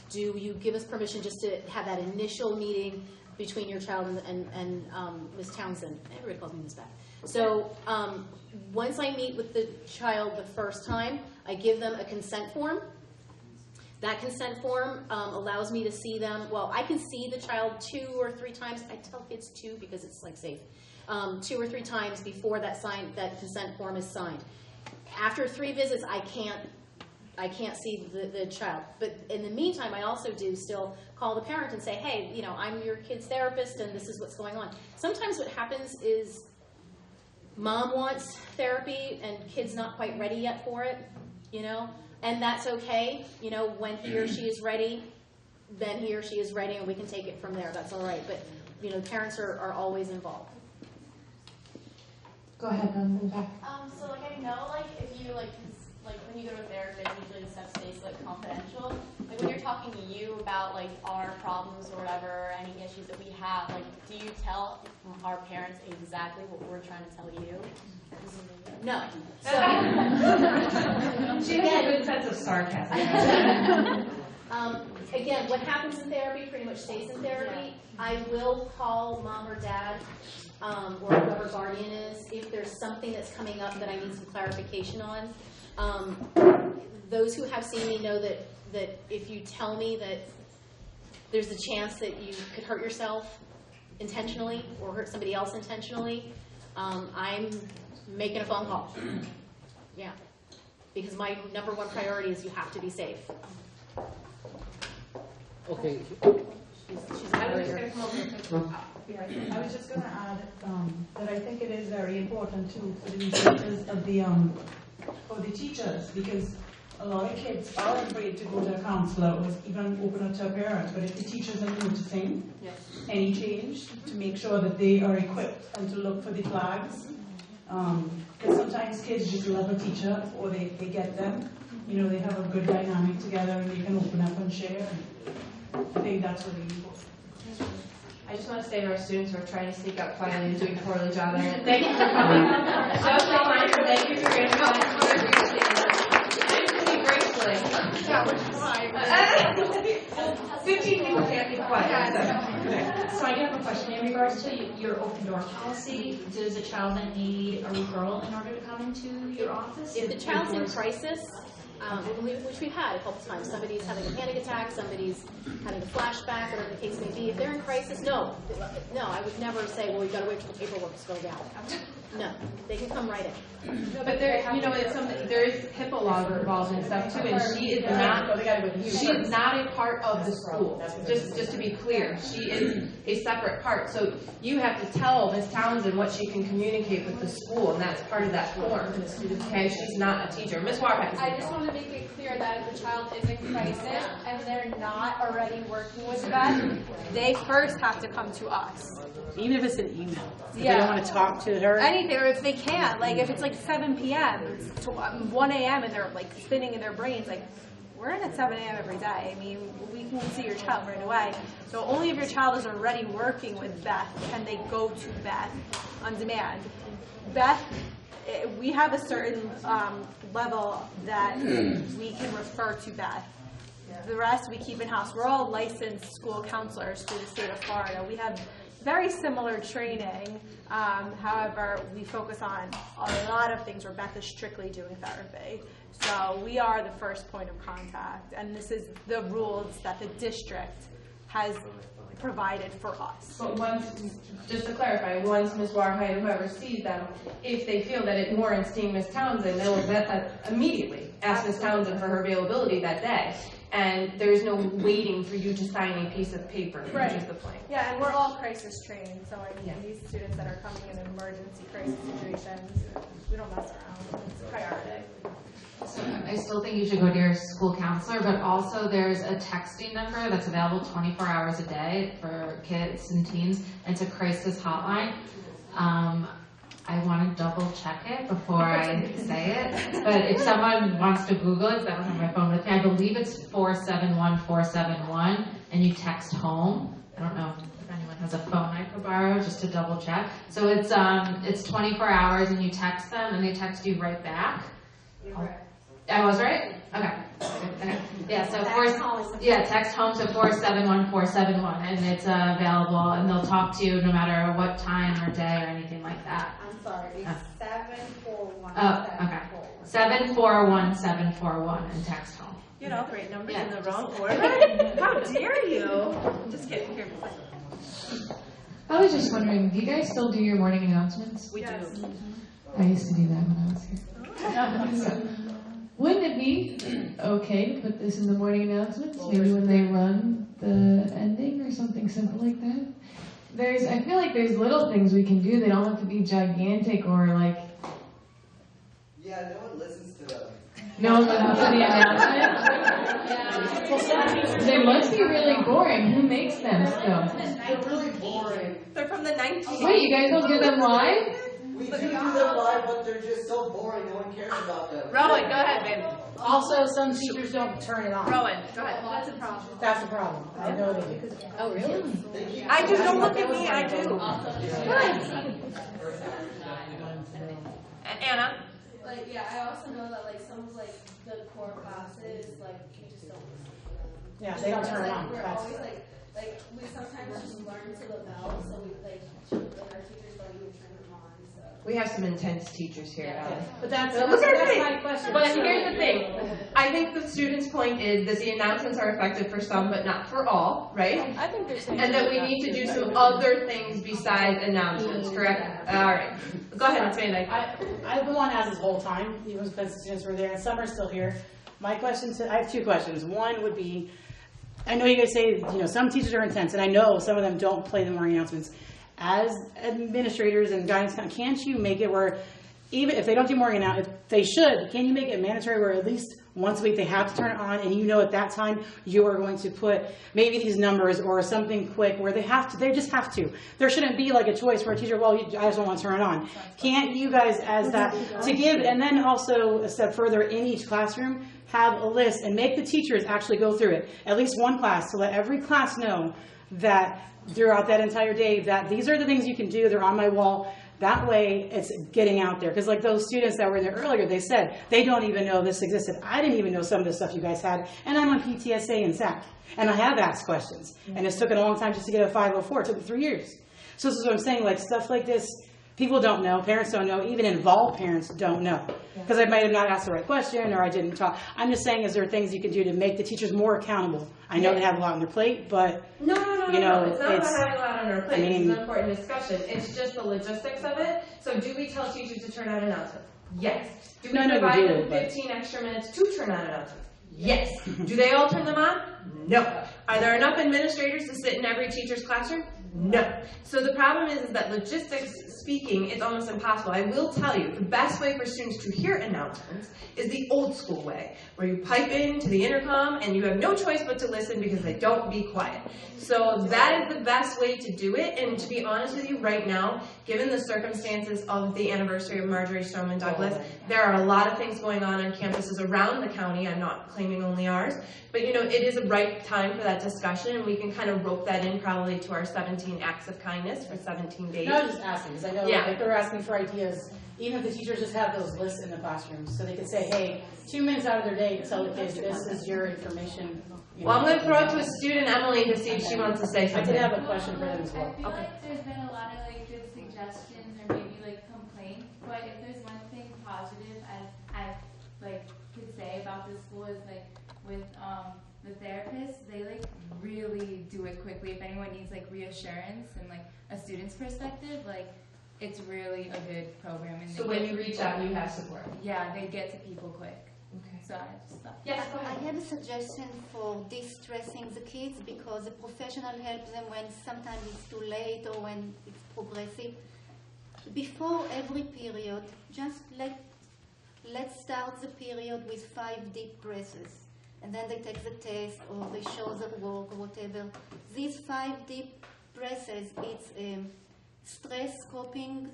Do you give us permission just to have that initial meeting between your child and Ms. Townsend? Everybody calls me Ms. Beck. So once I meet with the child the first time, I give them a consent form. That consent form allows me to see them. Well, I can see the child 2 or 3 times. I tell kids 2 because it's safe. 2 or 3 times before that consent form is signed. After 3 visits, I can't see the child. But in the meantime, I also do still call the parent and say, hey, I'm your kid's therapist and this is what's going on. Sometimes what happens is mom wants therapy and kid's not quite ready yet for it, and that's okay. When he or she is ready, then he or she is ready and we can take it from there. That's all right. But, parents are always involved. Go ahead, move back. So I know if you when you go to a therapist, usually the stuff stays confidential. When you're talking to you about our problems or whatever, any issues that we have, do you tell our parents exactly what we're trying to tell you? No. She has a good sense of sarcasm. Again, what happens in therapy pretty much stays in therapy. I will call mom or dad or whoever guardian is if there's something that's coming up that I need some clarification on. Those who have seen me know that if you tell me that there's a chance that you could hurt yourself intentionally or hurt somebody else intentionally, I'm making a phone call. Yeah, because my number 1 priority is you have to be safe. Okay. I was just going to add that I think it is very important too for the researchers for the teachers, because a lot of kids are afraid to go to a counselor or even open up to a parent. But if the teachers are noticing any change, to make sure that they are equipped and to look for the flags, because sometimes kids just love a teacher or they get them. They have a good dynamic together and they can open up and share. I think that's really important. I just want to say to our students who are trying to sneak out quietly and doing a poorly job at it, thank you for coming. So kind, thank you for your time. I'm going to be gracefully. really. Yeah, which is why. 15 people can't be quiet. So I do have a question in regards to your open door policy. Does a child then need a referral in order to come into your office? If the child's in crisis, which we've had a couple times, somebody's having a panic attack, somebody's having a flashback, whatever the case may be. If they're in crisis, no, I would never say, well, you've got to wait till the paperwork is filled out. No, they can come right in. But there, you know, it's something. There is HIPAA laws involved and stuff too, and she is not a part of the school. Just to be clear, she is a separate part. So you have to tell Ms. Townsend what she can communicate with the school, and that's part of that form. Okay, she's not a teacher. Ms. Warhead. I just want to make it clear that if the child is in crisis and they're not already working with them, they first have to come to us. Even if it's an email. If Yeah. they don't want to talk to her. Anything, or if they can't, like if it's like 7 p.m. to 1 a.m. and they're like spinning in their brains, like we're in at 7 a.m. every day. I mean, we can see your child right away. So only if your child is already working with Beth can they go to Beth on demand. Beth, we have a certain level that we can refer to Beth. The rest we keep in-house. We're all licensed school counselors through the state of Florida. We have very similar training. However, we focus on a lot of things where Beth is strictly doing therapy. So we are the first point of contact, and this is the rules that the district has provided for us. But once, just to clarify, once Ms. Warhead or whoever sees them, if they feel that it warrants seeing Ms. Townsend, they will immediately ask Ms. Townsend for her availability that day. And there's no waiting for you to sign a piece of paper, which is the point. Yeah, and we're all crisis trained, so I mean, these students that are coming in emergency crisis situations, we don't mess around. It's a priority. So I still think you should go to your school counselor, but also there's a texting number that's available 24 hours a day for kids and teens. It's a crisis hotline. I want to double check it before I say it, but if someone wants to Google it, 'cause I don't have my phone with me, I believe it's 471-471, and you text home. I don't know if anyone has a phone I could borrow just to double check. So it's 24 hours, and you text them, and they text you right back. I was right? Okay. Yeah, so text home to 471-471, and it's available, and they'll talk to you no matter what time or day or anything like that. I'm sorry, it's 741. Oh, okay. 741-741, and text home. You know, great numbers in the wrong order. How dare you? Just kidding. Here. I was just wondering, do you guys still do your morning announcements? We do. I used to do that when I was here. Wouldn't it be okay to put this in the morning announcements? Maybe when they run the ending or something simple like that? I feel like there's little things we can do. They don't have to be gigantic or like. Yeah, no one listens to them. No one listens to the announcements? They must be really boring. Who makes them still? They're really boring. They're from the 19th. Wait, you guys don't do them live? We do them live, but they're just so boring. No one cares about them. Rowan, go ahead, babe. Also, some teachers don't turn it on. Rowan, go ahead. That's a problem. That's a problem. I know they do. Oh, really? I do. Don't look at me. I do. Anna? Like, yeah, I also know that, like, some of, like, the core classes, like, you just don't listen to them. Yeah, they don't turn it on. We're always, like, we sometimes just learn to the bell, so we, like, our teachers don't even turn them on, so. We have some intense teachers here, Ellen. But that's my question. But here's the thing. I think the student's point is that the announcements are effective for some, but not for all, right? I think they're saying. And that we need to do some other things besides announcements, correct? All right. Go ahead, Ms. Van Dyke. I've been wanting to ask this whole time, even because the students were there, and some are still here. My question I have two questions. One would be, I know you guys say, some teachers are intense, and I know some of them don't play the morning announcements. As administrators and guidance, can't you make it where, even if they don't do morning announcements, if they should, can you make it mandatory where at least once a week they have to turn it on, and at that time you are going to put maybe these numbers or something quick where they just have to. There shouldn't be like a choice for a teacher, well, I just don't want to turn it on. Can't you guys, as that, to give, and then also a step further in each classroom, have a list and make the teachers actually go through it, at least one class, to let every class know that throughout that entire day that these are the things you can do, they're on my wall, That way, it's getting out there. Because like those students that were in there earlier, they said they don't even know this existed. I didn't even know some of the stuff you guys had. And I'm on PTSA and SAC. And I have asked questions. And it's taken a long time just to get a 504. It took me 3 years. So this is what I'm saying. Like stuff like this, people don't know. Parents don't know. Even involved parents don't know. Because I might have not asked the right question or I didn't talk. I'm just saying, is there things you can do to make the teachers more accountable? I know they have a lot on their plate, but No, you know, it's not about having a lot on our plate. I mean, It's an important discussion. It's just the logistics of it. So do we tell teachers to turn out announcements? Yes. Do we provide them 15 extra minutes to turn out announcements? Yes. Do they all turn them on? No. Are there enough administrators to sit in every teacher's classroom? No. So the problem is that logistics speaking, it's almost impossible. I will tell you, the best way for students to hear announcements is the old school way, where you pipe into the intercom and you have no choice but to listen because they don't be quiet. So that is the best way to do it. And to be honest with you, right now, given the circumstances of the anniversary of Marjorie Stoneman Douglas, there are a lot of things going on campuses around the county. I'm not claiming only ours. But you know, it is a right time for that discussion, and we can kind of rope that in probably to our 17 acts of kindness for 17 days. No, I was just asking, because I know like, they're asking for ideas. Even if the teachers just have those lists in the classrooms, so they can say, hey, 2 minutes out of their day to tell the kids this is your information. Well, I'm going to throw it to a student, Emily, to see if she wants to say something. I did have a question for them as well. I feel like there's been a lot of like good suggestions or maybe like complaints, but if there's one thing positive I like could say about this school is like with the therapists, they like really do it quickly. If anyone needs like reassurance and like a student's perspective, like it's really a good program. And So when you reach out, you have support. Yeah, they get to people quick. Okay. So I just thought. Yes, go ahead. I have a suggestion for de-stressing the kids because a professional helps them when sometimes it's too late or when it's progressive. Before every period, just let's start the period with 5 deep breaths. And then they take the test or they show their work or whatever. These 5 deep breaths, it's stress coping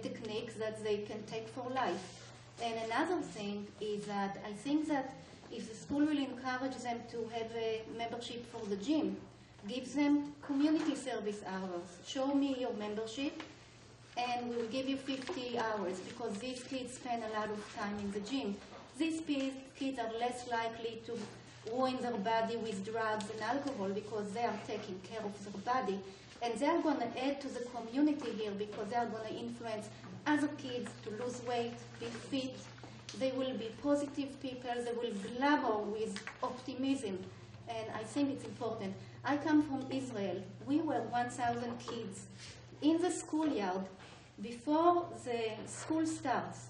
techniques that they can take for life. And another thing is that I think that if the school will encourage them to have a membership for the gym, give them community service hours. Show me your membership and we will give you 50 hours because these kids spend a lot of time in the gym. These kids are less likely to ruin their body with drugs and alcohol because they are taking care of their body. And they are going to add to the community here because they are going to influence other kids to lose weight, be fit. They will be positive people. They will glamour with optimism. And I think it's important. I come from Israel. We were 1,000 kids in the schoolyard. Before the school starts,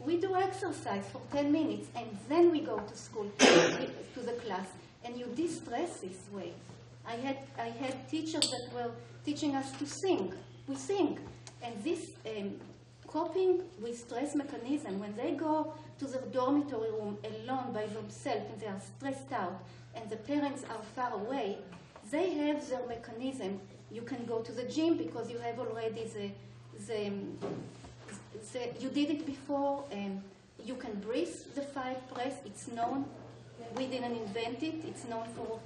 we do exercise for 10 minutes and then we go to school, to the class. And you de-stress this way. I had teachers that were teaching us to sing. We sing. And this coping with stress mechanism, when they go to their dormitory room alone by themselves and they are stressed out and the parents are far away, they have their mechanism. You can go to the gym because you have already you did it before, and you can breathe the 5 breaths. It's known. We didn't invent it. It's known for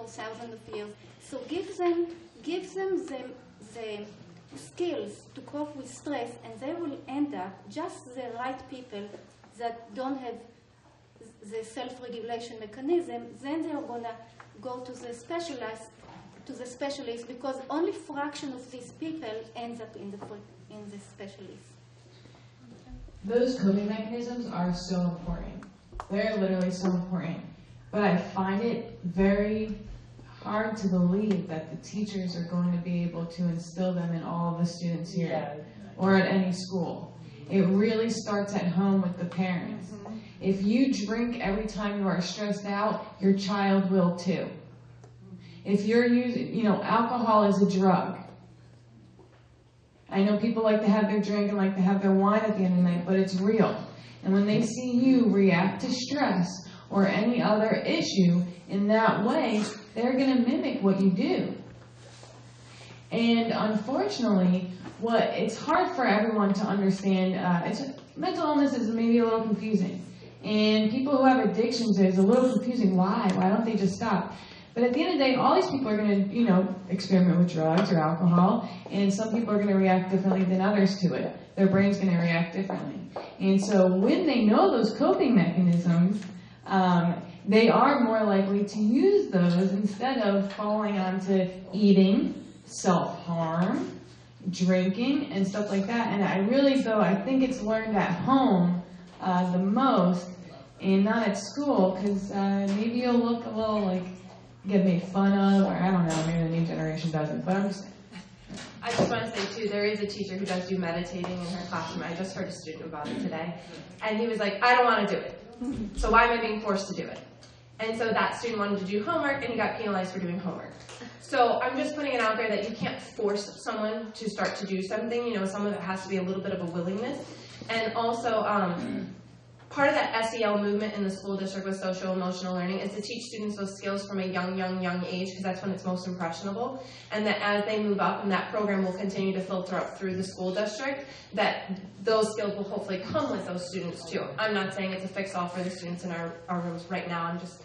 thousands of years. So give them the skills to cope with stress, and they will end up just the right people that don't have the self-regulation mechanism. Then they are gonna go to the specialist, because only fraction of these people ends up in the specialist. Those coping mechanisms are so important. They're literally so important. But I find it very hard to believe that the teachers are going to be able to instill them in all of the students here or at any school. It really starts at home with the parents. If you drink every time you are stressed out, your child will too. If you're using, alcohol is a drug. I know people like to have their drink and like to have their wine at the end of the night, but it's real. And when they see you react to stress or any other issue in that way, they're going to mimic what you do. And unfortunately, it's hard for everyone to understand. Mental illness is maybe a little confusing. And people who have addictions, it's a little confusing. Why? Why don't they just stop? But at the end of the day, all these people are going to, experiment with drugs or alcohol, and some people are going to react differently than others to it. Their brain's going to react differently. And so when they know those coping mechanisms, they are more likely to use those instead of falling onto eating, self-harm, drinking, and stuff like that. And I think it's learned at home the most, and not at school, because maybe you'll look a little like get made fun of, or I don't know, maybe the new generation doesn't, but I'm just saying. I just want to say, too, there is a teacher who does do meditating in her classroom. I just heard a student about it today. And he was like, I don't want to do it. So why am I being forced to do it? And so that student wanted to do homework, and he got penalized for doing homework. So I'm just putting it out there that you can't force someone to start to do something. Some of it has to be a little bit of a willingness. And also, part of that SEL movement in the school district with social emotional learning is to teach students those skills from a young age, because that's when it's most impressionable. And that as they move up, and that program will continue to filter up through the school district, that those skills will hopefully come with those students too. I'm not saying it's a fix-all for the students in our rooms right now. I'm just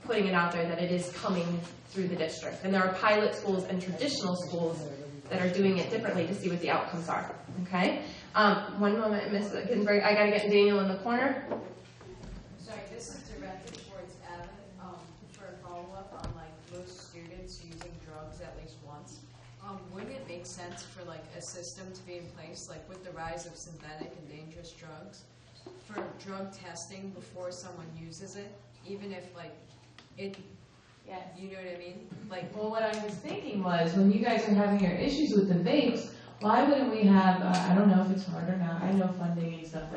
putting it out there that it is coming through the district. And there are pilot schools and traditional schools that are doing it differently to see what the outcomes are. Okay? One moment, Ms. Ginsburg. I got to get Daniel in the corner. Sorry, this is directed towards Evan for a follow-up on most students using drugs at least once. Wouldn't it make sense for a system to be in place, with the rise of synthetic and dangerous drugs, for drug testing before someone uses it, even if it? Yes. You know what I mean? Well, what I was thinking was, when you guys are having your issues with the vapes, why wouldn't we have, I don't know if it's hard or not, I know funding and stuff,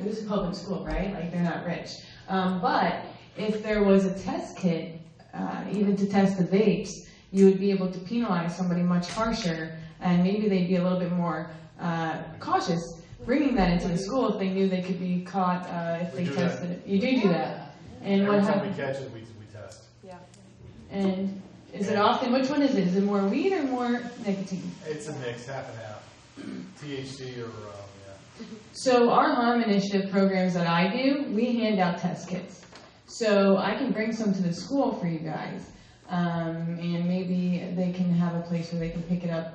this is public school, right? They're not rich. But if there was a test kit, even to test the vapes, you would be able to penalize somebody much harsher, and maybe they'd be a little bit more cautious bringing that into the school if they knew they could be caught if they tested it. You do that. And every what time happens? we catch it, we test. Yeah. And is it often, which one is it? Is it more weed or more nicotine? It's a mix, half and half. THC or, yeah. So our harm initiative programs that I do, we hand out test kits. So I can bring some to the school for you guys. And maybe they can have a place where they can pick it up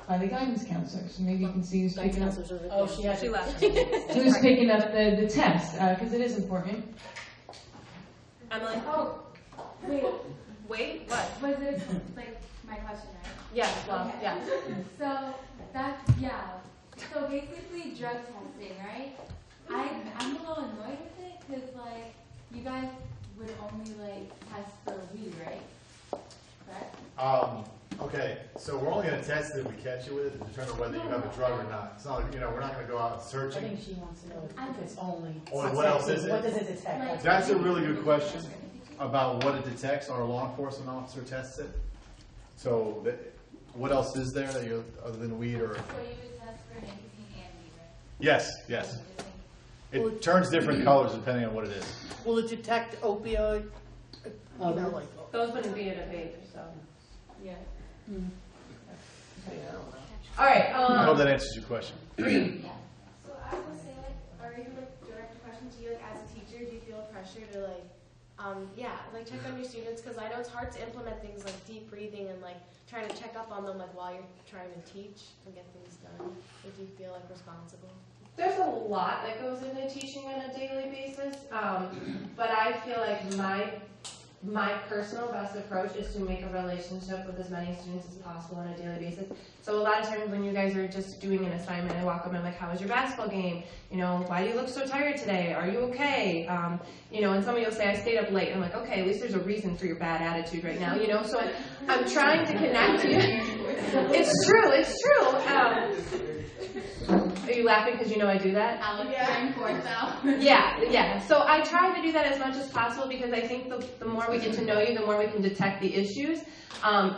by the guidance counselor. So maybe you can see who's picking up. Oh, she left. Who's picking up the test, because it is important. Emily? Oh, Wait, what? Was it my question, right? Yes, well, Okay. yeah. So So basically drug testing, right? I'm a little annoyed with it because you guys would only test for weed, right? Correct? Okay, so we're only going to test it if we catch you with it to determine whether you have a drug or not. It's not we're not going to go out searching. I think she wants to know if it's only. What else is it? What does it detect? That's a really good question about what it detects. Our law enforcement officer tests it. So what else is there that other than weed or? So you would test for nicotine and weed, right? Yes. It turns different colors depending on what it is. Will it detect opioid? Those wouldn't be in a vape, so. Yeah. All right. I hope that answers your question. So I was gonna say, or even direct a question to you, as a teacher, do you feel pressure to check on your students? Because I know it's hard to implement things like deep breathing and trying to check up on them while you're trying to teach and get things done. Do you feel responsible? There's a lot that goes into teaching on a daily basis, but I feel like my personal best approach is to make a relationship with as many students as possible on a daily basis. So a lot of times when you guys are just doing an assignment, I walk up and I'm like, how was your basketball game? Why do you look so tired today? Are you okay? And somebody will say, I stayed up late. I'm like, okay, at least there's a reason for your bad attitude right now, So I'm trying to connect you. It's true. Are you laughing because you know I do that? Yeah. So I try to do that as much as possible because I think the more we get to know you, the more we can detect the issues. I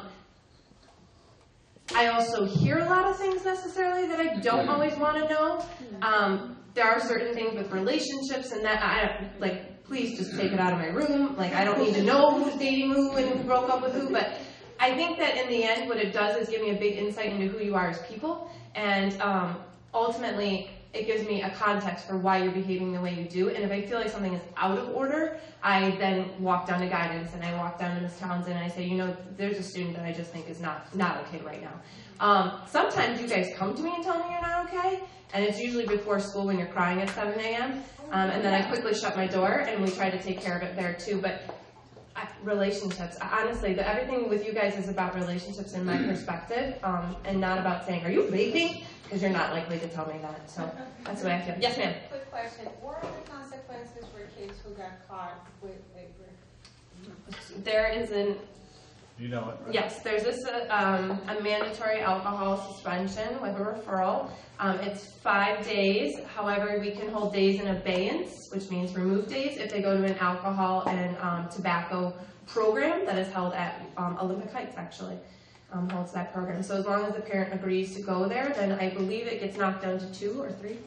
also hear a lot of things necessarily that I don't always want to know. There are certain things with relationships and that please just take it out of my room. I don't need to know who's dating who and who broke up with who, but I think that in the end what it does is give me a big insight into who you are as people, and ultimately it gives me a context for why you're behaving the way you do. And if I feel like something is out of order, I then walk down to guidance and I walk down to Ms. Townsend and I say, you know, there's a student that I just think is not okay right now. Sometimes you guys come to me and tell me you're not okay, and it's usually before school when you're crying at 7 a.m. And then I quickly shut my door and we try to take care of it there too. But relationships, honestly, everything with you guys is about relationships in my perspective, and not about saying, are you vaping? Because you're not likely to tell me that. So that's the way I feel. Yes, ma'am. Quick question. What are the consequences for kids who got caught with vapor? There is an You know it, right? Yes, there's a mandatory alcohol suspension with a referral. It's 5 days. However, we can hold days in abeyance, which means remove days, if they go to an alcohol and tobacco program that is held at Olympic Heights, actually. Holds that program. So as long as the parent agrees to go there, then I believe it gets knocked down to 2 or 3?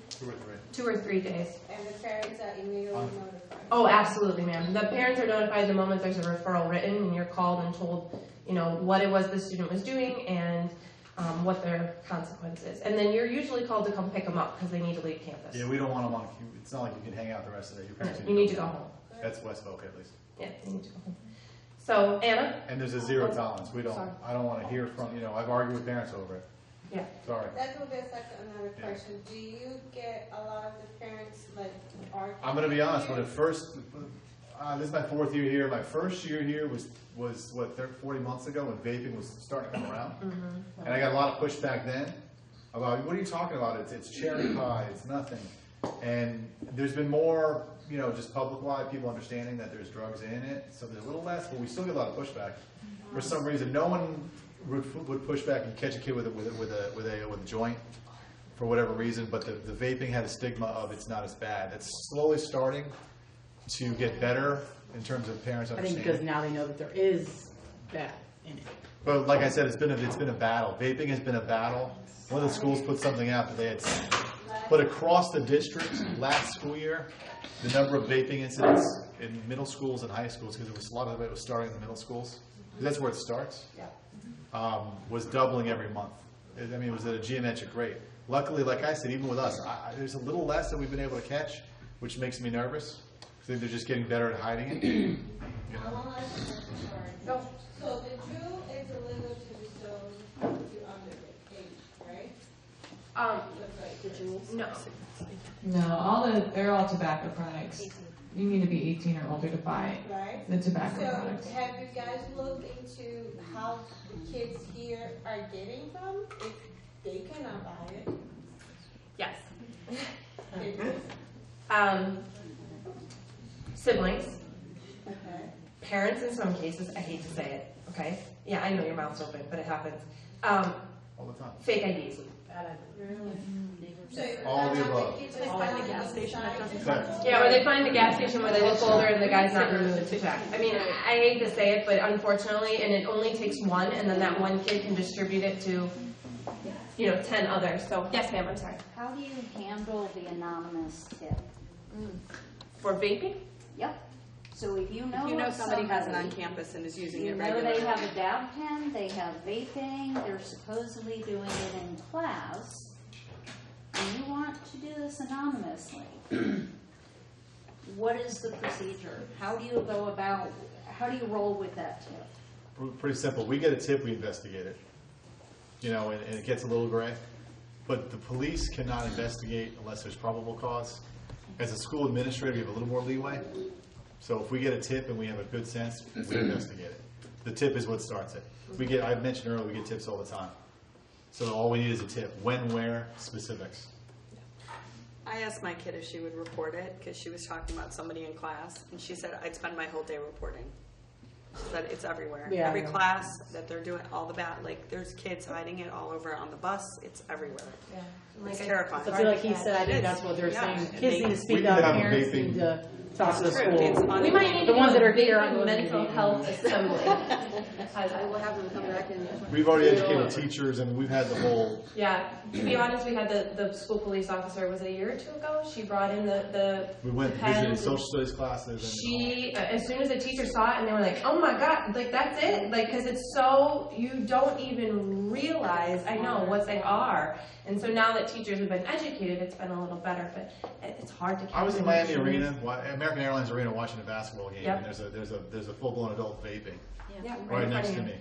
2 or 3 days. And the parents are immediately notified? Oh, absolutely, ma'am. The parents are notified the moment there's a referral written, and you're called and told, you know, what it was the student was doing and what their consequence is. And then you're usually called to come pick them up because they need to leave campus. Yeah, we don't want them on, it's not like you can hang out the rest of the day. Your parents You need to go home. That's West Boca at least. Yeah, you need to go home. So, Anna? And there's a zero tolerance. We don't, Sorry. I don't want to hear from, you know, I've argued with parents over it. Yeah. Sorry. That would be another question. Do you get a lot of the parents like arguing? I'm going to be honest, when it first, this is my 4th year here. My first year here was what, 40 months ago when vaping was starting to come around. Mm-hmm. And I got a lot of pushback then about, what are you talking about? It's cherry pie, it's nothing. And there's been more, you know, just public-wide people understanding that there's drugs in it. So there's a little less, but we still get a lot of pushback. For some reason, no one would push back and catch a kid with a joint for whatever reason. But the vaping had a stigma of it's not as bad. It's slowly starting to get better in terms of parents I think understanding. because now they know that there is that in it. But like I said, it's been a battle. Vaping has been a battle. One of the schools put something out that they had put across the district last school year, the number of vaping incidents in middle schools and high schools, because it was a lot of it was starting in the middle schools, because that's where it starts, was doubling every month. I mean, it was at a geometric rate. Luckily, like I said, even with us, there's a little less that we've been able to catch, which makes me nervous. I think they're just getting better at hiding it. You know? One last question, sorry. So the Jew is illegal to be sold to underage, right? The jewels? No. No, they're all tobacco products. You need to be 18 or older to buy Right. the tobacco products. So have you guys looked into how the kids here are getting them if they cannot buy it? Yes. They do? Siblings. Okay. Parents in some cases, I hate to say it, okay? Yeah, I know your mouth's open, but it happens. All the time. Fake IDs. All of the above. They find the gas station that doesn't. Yeah, or they find the gas station where they look older and the guy's not removed to check. I mean, I hate to say it, but unfortunately, and it only takes one, and then that one kid can distribute it to, 10 others. So, yes, ma'am, I'm sorry. How do you handle the anonymous tip? For vaping? Yep. So if you know, If you know somebody has it on campus and is using it know regularly. they have a dab pen, they have vaping, they're supposedly doing it in class, and you want to do this anonymously, what is the procedure? How do you roll with that tip? Pretty simple. We get a tip, we investigate it. And it gets a little gray. But the police cannot investigate unless there's probable cause. As a school administrator, you have a little more leeway. So if we get a tip and we have a good sense, we investigate it. The tip is what starts it. I mentioned earlier, we get tips all the time. So all we need is a tip. When, where, specifics. I asked my kid if she would report it because she was talking about somebody in class, and she said, I'd spend my whole day reporting. She said it's everywhere. Yeah, Every yeah. class that they're doing, all the there's kids hiding it all over on the bus. It's everywhere. Yeah. It's terrifying. I feel like he said, I think that's what they're saying. Kids need to speak up, parents need to talk to the school. We might need The ones that are here on on mental health assembly. I will have them come back and. We've already educated teachers, and we've had the whole. Yeah, to be honest, we had the school police officer, was it a year or two ago? She brought in the We went pens visited and social studies classes. And she, as soon as the teacher saw it, and they were like, oh my God, that's it? Because it's so, you don't even realize, I know, what they are. And so now that teachers have been educated, it's been a little better, but it's hard to. I was in Miami Arena, American Airlines Arena, watching a basketball game, Yep. and there's a full-blown adult vaping Yeah. right next to me.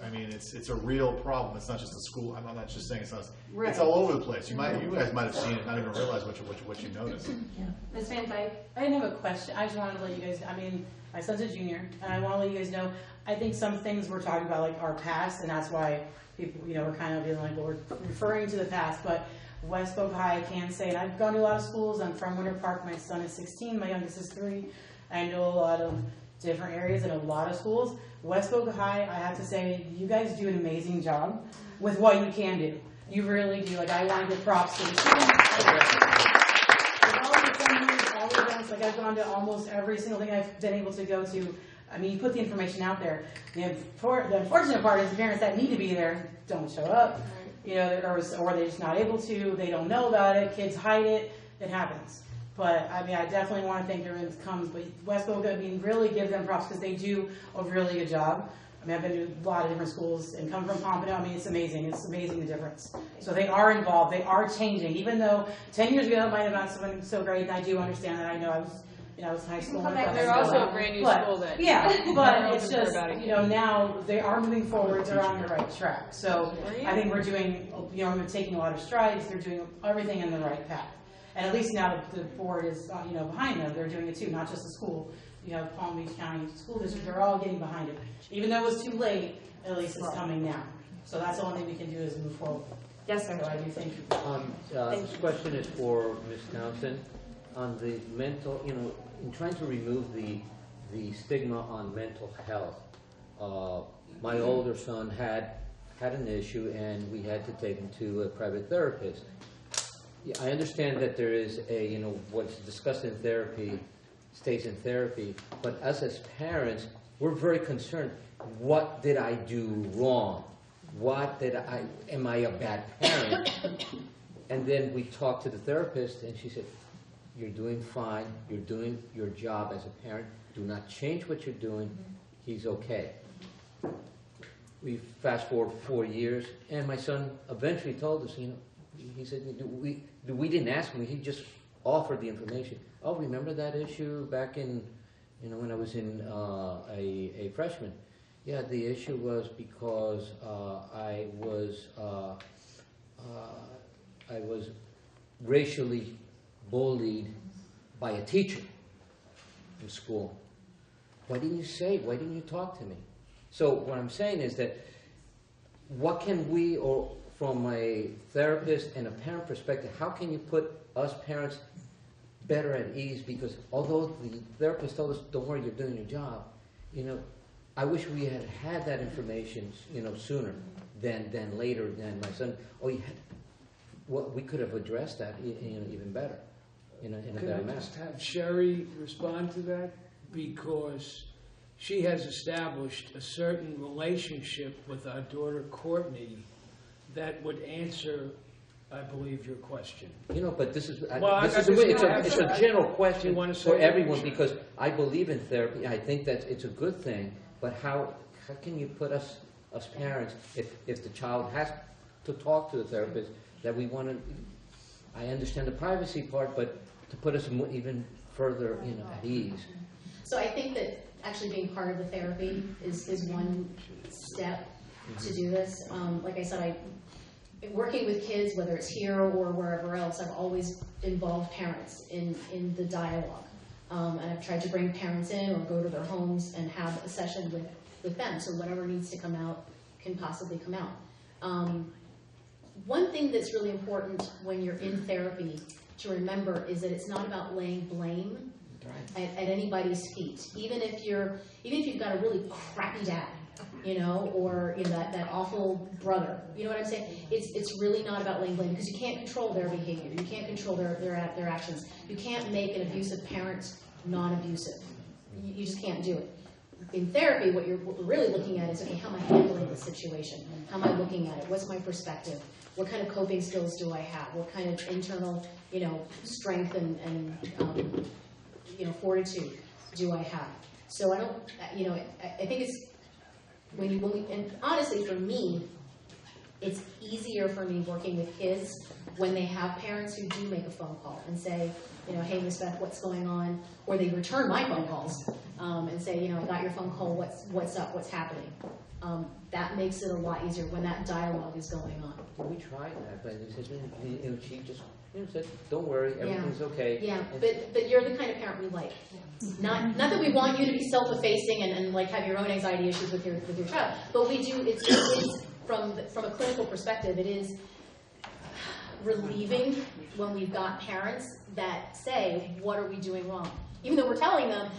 I mean, it's a real problem. It's not just a school. I'm not just saying it's not. Right. It's all over the place. You guys might have seen it, not even realize what you noticed. Yeah. Ms. Van Dyke? I didn't have a question. I just wanted to let you guys, I mean, my son's a junior, and I want to let you guys know, I think some things we're talking about, like, are past, and that's why people, you know, we're kind of feeling like we're referring to the past, but West Boca High, I can say, and I've gone to a lot of schools. I'm from Winter Park. My son is 16. My youngest is 3. I know a lot of different areas and a lot of schools. West Boca High, I have to say, you guys do an amazing job with what you can do. You really do. Like, I want to give props to the students. All the assemblies, all the events, like, I've gone to almost every single thing I've been able to go to. I mean, you put the information out there. The unfortunate part is the parents that need to be there don't show up. You know, or they're just not able to. They don't know about it. Kids hide it. It happens. But, I mean, I definitely want to thank everyone that comes. But West Boca, I mean, really give them props because they do a really good job. I mean, I've been to a lot of different schools and come from Pompano. I mean, it's amazing. It's amazing the difference. So they are involved. They are changing. Even though 10 years ago it might have not been so great, and I do understand that. I know I was in high school. They're also a brand new school that. Yeah, but it's just, you know, now they are moving forward. They're on the right track. So I think we're doing, you know, we're taking a lot of strides. They're doing everything in the right path. And at least now the board is, you know, behind them. They're doing it too, not just the school. You know, Palm Beach County School District, they're all getting behind it. Even though it was too late, at least it's coming now. So that's the only thing we can do is move forward. Yes, sir. So I do thank you. This question is for Ms. Townsend. On the mental, you know, in trying to remove the stigma on mental health, my older son had an issue and we had to take him to a private therapist. Yeah, I understand that there is a, you know, what's discussed in therapy stays in therapy, but us as parents, we're very concerned. What did I do wrong? Am I a bad parent? And then we talked to the therapist and she said, you're doing fine, you're doing your job as a parent, do not change what you're doing, he's okay. We fast forward 4 years, and my son eventually told us, you know, he said, we didn't ask him, he just offered the information. Oh, remember that issue back in, you know, when I was in a freshman? Yeah, the issue was because I was racially bullied by a teacher in school. Why didn't you say it? Why didn't you talk to me? So what I'm saying is that what can we, or from a therapist and a parent perspective, how can you put us parents better at ease? Because although the therapist told us, don't worry, you're doing your job, you know, I wish we had had that information, you know, sooner than later. Than my son, we could have addressed that, you know, even better. In a Could better I manner. just have Sherry respond to that? Because she has established a certain relationship with our daughter Courtney that would answer, I believe, your question. You know, but this is, Well, it's a general question for everyone because I believe in therapy. I think that it's a good thing, but how can you put us parents, if the child has to talk to the therapist, that we want to, I understand the privacy part, but to put us even further, you know, at ease. So I think that actually being part of the therapy is one step to do this. Like I said, working with kids, whether it's here or wherever else, I've always involved parents in the dialogue. And I've tried to bring parents in or go to their homes and have a session with them, so whatever needs to come out can possibly come out. One thing that's really important when you're in therapy to remember is that it's not about laying blame at anybody's feet. Even if you've got a really crappy dad, you know, or you know that awful brother, you know what I'm saying? It's really not about laying blame because you can't control their behavior. You can't control their actions. You can't make an abusive parent non-abusive. You just can't do it. In therapy, what we're really looking at is, okay, how am I handling this situation? How am I looking at it? What's my perspective? What kind of coping skills do I have? What kind of internal, you know, strength and you know, fortitude do I have? So I don't, you know, I think it's when we, and honestly for me, it's easier for me working with kids when they have parents who do make a phone call and say, you know, hey, Miss Beth, what's going on? Or they return my phone calls and say, you know, I got your phone call, what's up, what's happening? That makes it a lot easier when that dialogue is going on. Well, we tried that, but she just said, don't worry, everything's okay. Yeah, but you're the kind of parent we like. Not that we want you to be self-effacing and like have your own anxiety issues with your child, but we do. It's from a clinical perspective, it is relieving when we've got parents that say, what are we doing wrong? Even though we're telling them,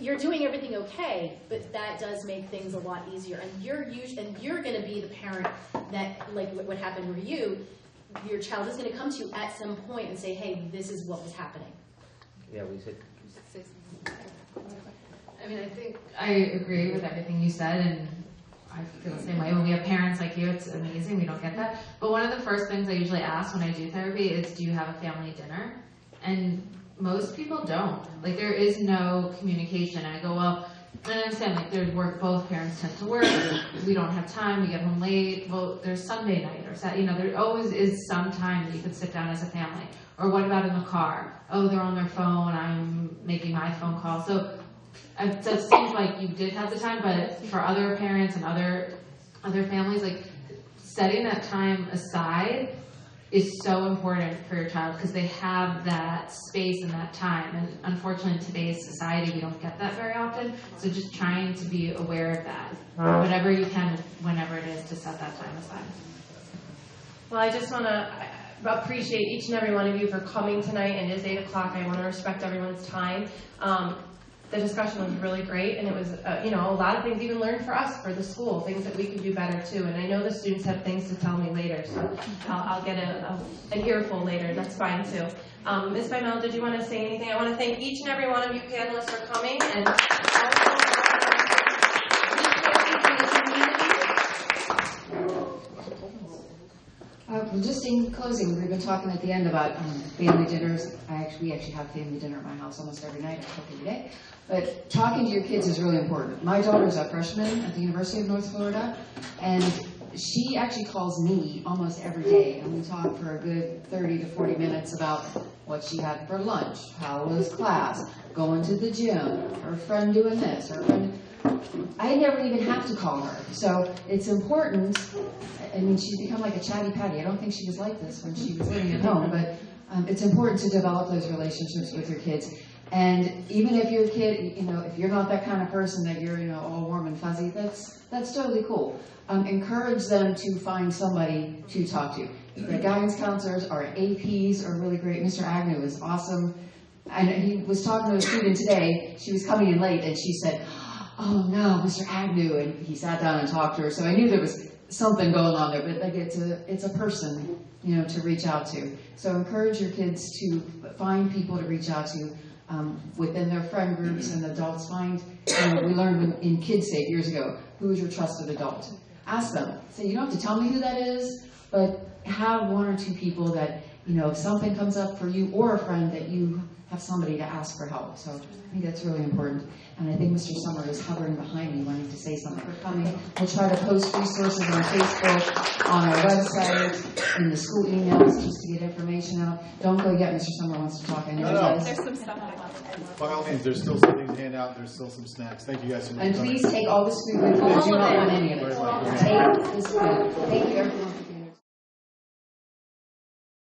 you're doing everything okay, but that does make things a lot easier. And you're going to be the parent that, like what happened with you, your child is going to come to you at some point and say, hey, this is what was happening. Yeah, we said. I mean, I think I agree with everything you said, and I feel the same way. When we have parents like you, it's amazing. We don't get that. But one of the first things I usually ask when I do therapy is, do you have a family dinner? And most people don't. Like, there is no communication. And I go, well, I understand, like, there's work, both parents tend to work, we don't have time, we get home late, well, there's Sunday night, or Saturday, you know, there always is some time that you could sit down as a family. Or what about in the car? Oh, they're on their phone, I'm making my phone call. So it seems like you did have the time, but for other parents and other families, like, setting that time aside is so important for your child because they have that space and that time. And unfortunately, in today's society, we don't get that very often. So just trying to be aware of that, whatever you can, whenever it is, to set that time aside. Well, I just want to appreciate each and every one of you for coming tonight, and it is 8 o'clock. I want to respect everyone's time. The discussion was really great, and it was, you know, a lot of things even learned for us, for the school, things that we could do better too. And I know the students have things to tell me later, so I'll get an earful later, and that's fine too. Ms. Bimel, did you want to say anything? I want to thank each and every one of you panelists for coming, and just in closing, we've been talking at the end about family dinners. We actually have family dinner at my house almost every night, I cook every day. But talking to your kids is really important. My daughter's a freshman at the University of North Florida, and she actually calls me almost every day, and we talk for a good 30 to 40 minutes about what she had for lunch, how was class, going to the gym, her friend doing this, her friend. I never even have to call her. So it's important. I mean, she's become like a chatty patty. I don't think she was like this when she was living at home, but it's important to develop those relationships with your kids. And even if your kid, you know, if you're not that kind of person that you're, you know, all warm and fuzzy, that's totally cool. Encourage them to find somebody to talk to. The guidance counselors, our APs are really great. Mr. Agnew is awesome. And he was talking to a student today. She was coming in late, and she said, oh no, Mr. Agnew, and he sat down and talked to her. So I knew there was something going on there, but like it's a person, you know, to reach out to. So encourage your kids to find people to reach out to within their friend groups, and adults find. We learned in Kids Safe years ago, who is your trusted adult? Ask them. Say, you don't have to tell me who that is, but have one or two people that, you know, if something comes up for you or a friend, that you have somebody to ask for help. So I think that's really important. And I think Mr. Sommer is hovering behind me wanting to say something. We're coming. We'll try to post resources on Facebook, on our website, in the school emails, just to get information out. Don't go yet. Mr. Sommer wants to talk. I know he does. There's some stuff I want. By all means, there's still something to hand out. There's still some snacks. Thank you guys so much. And please take all this food with you. I do not want any of it. Take this food. Thank you, everyone.